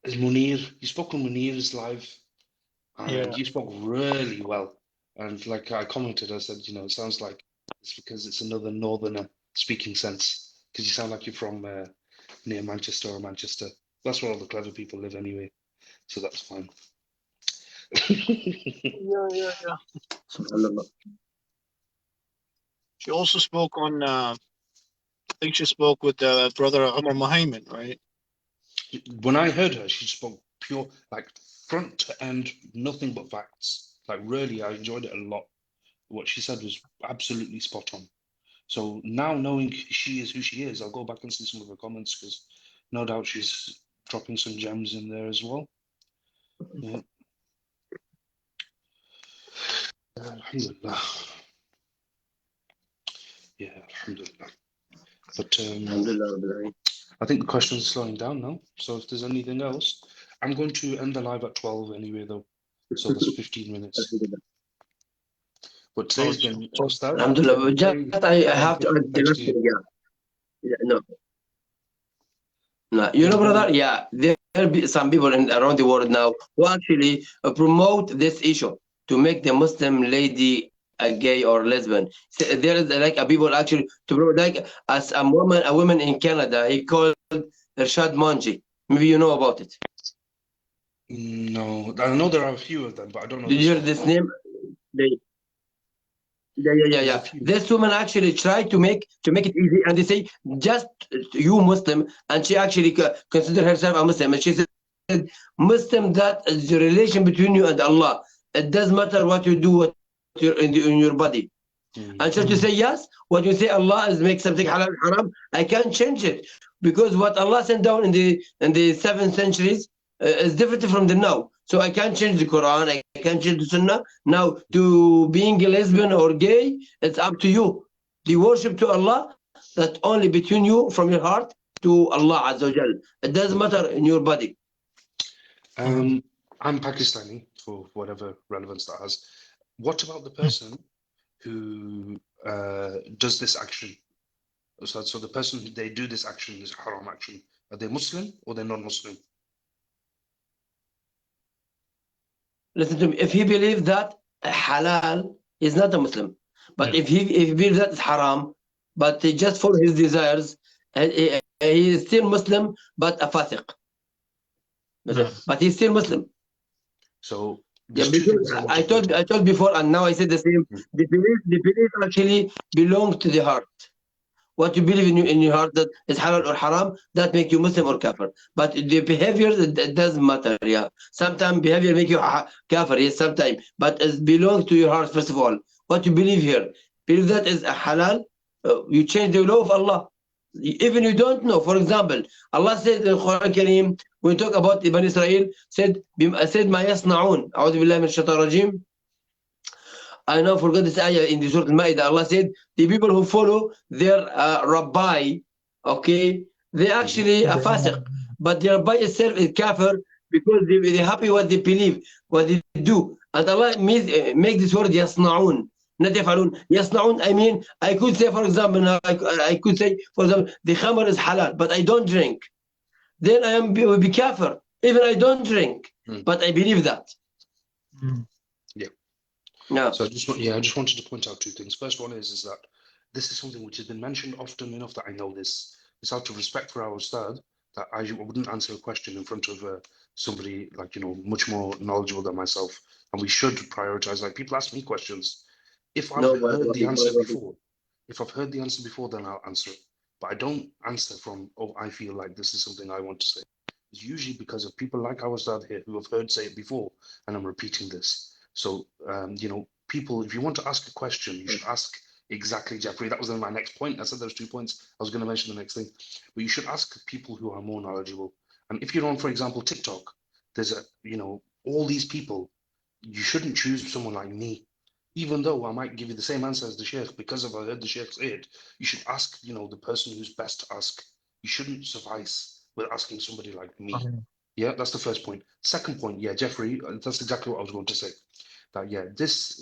Munir. You spoke on Munir's live, and Yeah. you spoke really well. And like I commented, I said, it sounds like it's because it's another northerner speaking sense, because you sound like you're from near Manchester or Manchester. That's where all the clever people live anyway, so that's fine. Yeah. She also spoke on. I think she spoke with brother Umar Muhaymin, right? When I heard her, she spoke pure, like front to end, nothing but facts. Like really, I enjoyed it a lot. What she said was absolutely spot on. So now knowing she is who she is, I'll go back and see some of her comments because no doubt she's dropping some gems in there as well. Yeah. Alhamdulillah. Yeah, Alhamdulillah. But I think the questions are slowing down now. So if there's anything else, I'm going to end the live at 12 anyway, though. So that's 15 minutes. But today's been Ustad. Alhamdulillah. Just I have to add Thanks to you. no. No, brother, yeah, there be some people around the world now who actually promote this issue to make the Muslim lady a gay or lesbian. So there is like a people actually to promote, like as a woman in Canada, he called Rashad Manji. Maybe you know about it. No, I know there are a few of them, but I don't know. Did you hear this name? Yeah. This woman actually tried to make it easy, and they say just you Muslim, and she actually consider herself a Muslim, and she said Muslim, that is the relation between you and Allah. It doesn't matter what you do, what you're in your body. And so to say yes, what you say Allah is make something halal haram, I can't change it because what Allah sent down in the 7th centuries is different from the now. So I can't change the Quran, I can't change the Sunnah. Now to being a lesbian or gay, it's up to you. The worship to Allah, that only between you from your heart to Allah Azza wa Jal. It doesn't matter in your body. I'm Pakistani for whatever relevance that has. What about the person who does this action? So the person who they do this action, this haram action, are they Muslim or they're non-Muslim? Listen to me. If he believes that halal, he's not a Muslim. But if he believes that it's haram, but just for his desires, he is still Muslim, but a fasiq. But he's still Muslim. So I told before, and now I said the same. The belief actually belongs to the heart. What you believe in your heart that is halal or haram, that make you Muslim or kafir. But the behavior, it doesn't matter. Yeah, sometimes behavior make you kafir. Yes, sometimes, but it belongs to your heart first of all. What you believe here, believe that is a halal. You change the law of Allah. Even you don't know. For example, Allah said in the Quran Kareem, when we talk about Ibn Israel, said ما يصنعون. أعوذ بالله من الشيطان الرجيم. I now forgot this ayah in the Surah Al-Ma'idah. Allah said, the people who follow their rabbi, okay, they actually a fasiq, but the rabbi itself is kafir because they're happy what they believe, what they do. And Allah make this word yasna'un, not yaf'alun. Yasna'un, I mean, I could say, for example, I could say, for example, the khamr is halal, but I don't drink. Then I will be kafir, even I don't drink, but I believe that. No. So I just wanted to point out two things. First one is that this is something which has been mentioned often enough that I know this. It's out of respect for our Ustad that I wouldn't answer a question in front of somebody like, much more knowledgeable than myself. And we should prioritize. Like people ask me questions. If I've heard the answer before, then I'll answer it. But I don't answer from, I feel like this is something I want to say. is usually because of people like our dad here who have heard say it before, and I'm repeating this. So, people, if you want to ask a question, you should ask exactly, Jeffrey. That was my next point. I said there's 2 points. I was going to mention the next thing, but you should ask people who are more knowledgeable. And if you're on, for example, TikTok, there's all these people. You shouldn't choose someone like me, even though I might give you the same answer as the Sheikh because I heard the Sheikh say it. You should ask, the person who's best to ask. You shouldn't suffice with asking somebody like me. Yeah, that's the first point. Second point, yeah, Jeffrey, that's exactly what I was going to say. That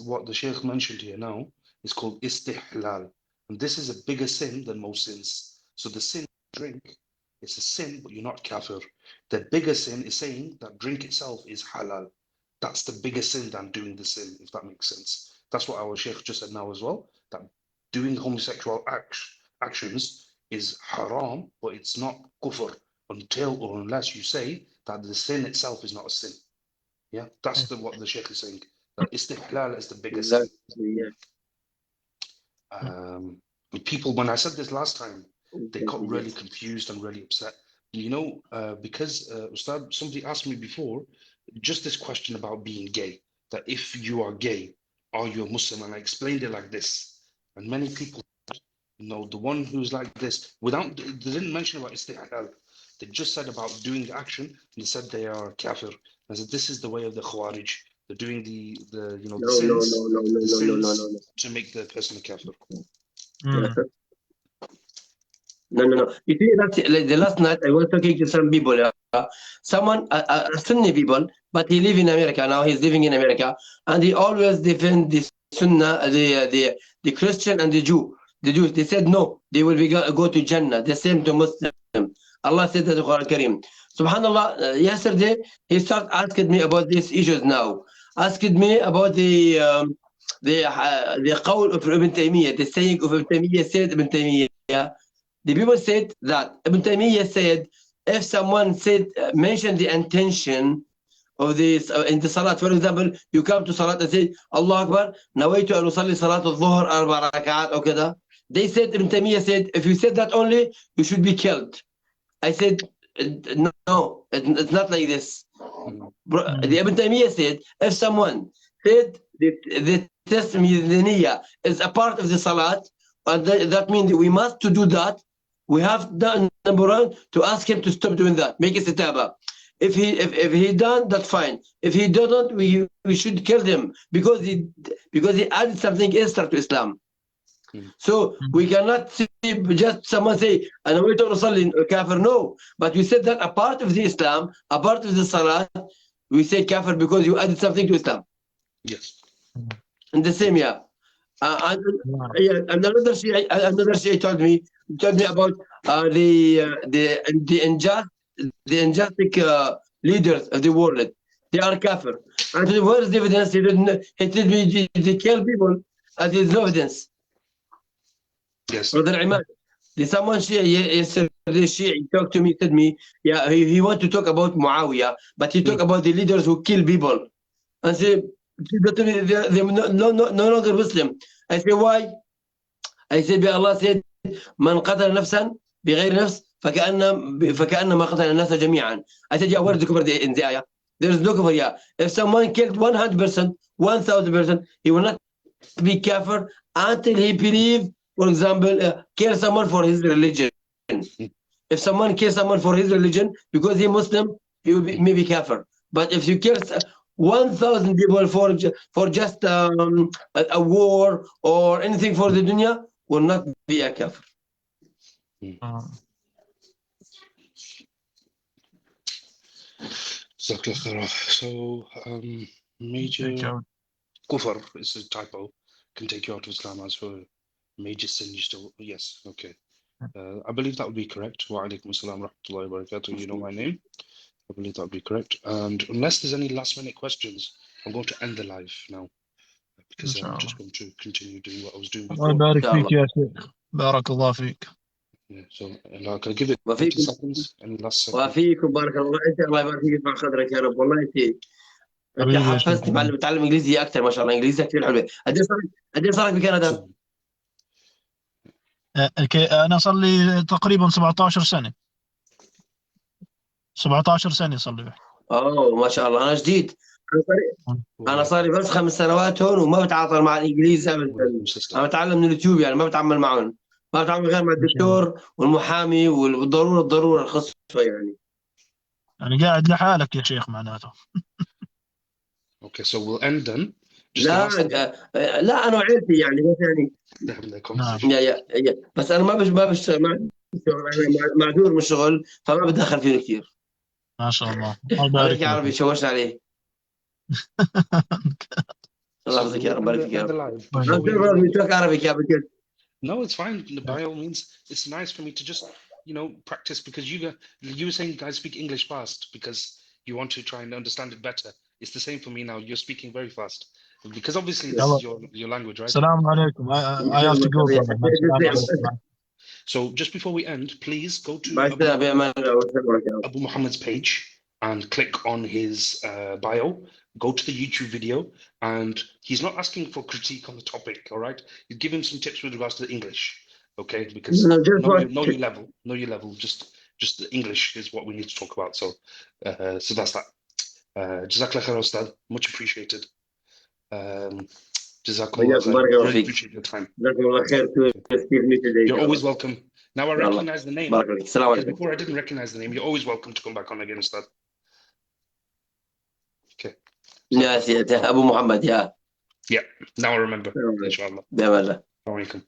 what the Sheikh mentioned here now is called istihlal, and this is a bigger sin than most sins. So the sin drink, it's a sin, but you're not kafir. The bigger sin is saying that drink itself is halal. That's the bigger sin than doing the sin, if that makes sense. That's what our Sheikh just said now as well, that doing homosexual actions is haram, but it's not kufr until or unless you say that the sin itself is not a sin. Yeah, that's what the Sheikh is saying. That istihlal is the biggest sin. Yeah. People, when I said this last time, they got really confused and really upset. Because Ustad, somebody asked me before, just this question about being gay, that if you are gay, are you a Muslim? And I explained it like this. And many people, the one who's like this, they didn't mention about istihlal. They just said about doing the action, and they said they are kafir. I said, this is the way of the Khawarij. They're doing the sins to make the person a kafir. No. You see, that's like the last night I was talking to some people. Someone, Sunni people, but he live in America now. He's living in America, and he always defend the Sunnah, the Christian and the Jew. The Jews, they said no, they will be go to Jannah. The same to Muslim. Allah said that in the Quran Kareem. Subhanallah. Yesterday he started asking me about these issues. Now asked me about the qawl of Ibn Taymiyyah, the saying of Ibn Taymiyyah. Said Ibn Taymiyyah. The people said that Ibn Taymiyyah said if someone mentioned the intention of this in the salat, for example, you come to salat and say Allah Akbar, nawaitu an usalli salat al-dhuhr 4 rak'at or kada. They said, Ibn Taymiyyah said, if you said that only, you should be killed. I said, no, it's not like this. The Ibn Taymiyyah said, if someone said the tasmiyah is a part of the salat, and that means we must to do that. We have done, number one, to ask him to stop doing that, make istitaba. If he done, that's fine. If he doesn't, we should kill him because he added something extra to Islam. So we cannot see just someone say, "And we don't usalli kafir." No, but we said that a part of the Islam, a part of the salat, we say kafir because you added something to Islam. Yes. And the same, yeah. Another Shia told me about the injustice leaders of the world. They are kafir. And where is the evidence? He told me they kill people, and there is no evidence. Yes. Brother Immad, someone yesterday he talked to me, said me, yeah, he want to talk about Muawiyah, but he talk about the leaders who kill people. And say, they're no longer Muslim. I say, why? I said, Allah said, من قتل نفسا بغير نفس فكأنما قتل الناس جميعا. I said, yeah, where is the cover in the ayah? There is no cover, yeah. If someone killed 100%, 1,000%, he will not be kafir until he believe, for example, kill someone for his religion. If someone kills someone for his religion because he's Muslim, he will be maybe kafir. But if you kill 1,000 people for just a war or anything for the dunya, will not be a kafir. So, major kufr is a typo, can take you out of Islam. As for major sin, you still, yes, okay. I believe that would be correct. Wa alaikum assalam wa rahmatullahi wa barakatuh. You know my name. I believe that would be correct. And unless there's any last minute questions, I'm going to end the live now because I'm just going to continue doing what I was doing before. الله يبارك فيك يا شيخ. بارك الله فيك. Yeah, so like, I'll give it 30 seconds. Any last seconds? وفيكم بارك الله. انت الله يبارك فيك يرفع قدرك يا رب. والله انت حفزت بتعلم انجليزي اكثر ما شاء الله. انجليزي كثير حلوه. قد ايه صار لك بكندا؟ انا صار لي تقريبا 17 سنه. 17 سنة صار له. اوه ما شاء الله، انا جديد. انا صار لي بس 5 سنوات هون، وما بتعاطى مع الانجليز ابدا. انا بتعلم من اليوتيوب، يعني ما بتعامل معهم، ما بتعامل غير مع الدكتور والمحامي، والضروره الخصوة يعني. يعني قاعد لحالك يا شيخ معناته. Okay, so we'll end then. Just the لا last thing. لا انا وعيلتي يعني، بس يعني The نعم. conversation. يا بس انا ما بشتغل، انا معذور من الشغل، فما بتدخل فيه كثير. ما شاء الله، الله انا يبارك بحكي لك. عربي، شوشنا عليه. الله So يحفظك يا we'll رب، بارك فيك يا end the رب. live I'm before we sorry, we end. talk Arabic, yeah, because No, it's fine. By all means, it's nice for me to just, practice because you were saying you guys speak English fast because you want to try and understand it better. It's the same for me now. You're speaking very fast because obviously this is يلا your language, right? السلام عليكم. I have to go brother. السلام عليكم. So just before we end, please go to مع السلامة يا أمان الله، والسلام عليكم. Abu Muhammad's page and click on his bio. Go to the YouTube video, and he's not asking for critique on the topic. All right, you give him some tips with regards to the English, okay? Because No, just know your level. Just the English is what we need to talk about. So that's that. Jazakallah khair, Ustad. Much appreciated. Jazakumullah بارك khair. الله Really فيك. appreciate your time. جزاكم الله خير to speak me today إن You're شاء الله. always welcome. Now I يلا recognize the name بارك الله فيك. السلام because عليكم. before I didn't recognize the name. You're always welcome to come back on again, Ustad. Okay. يا سيدي أبو محمد يا. Yeah, now I remember. السلام عليكم. Inshallah. بأمان الله. Assalamu alaikum.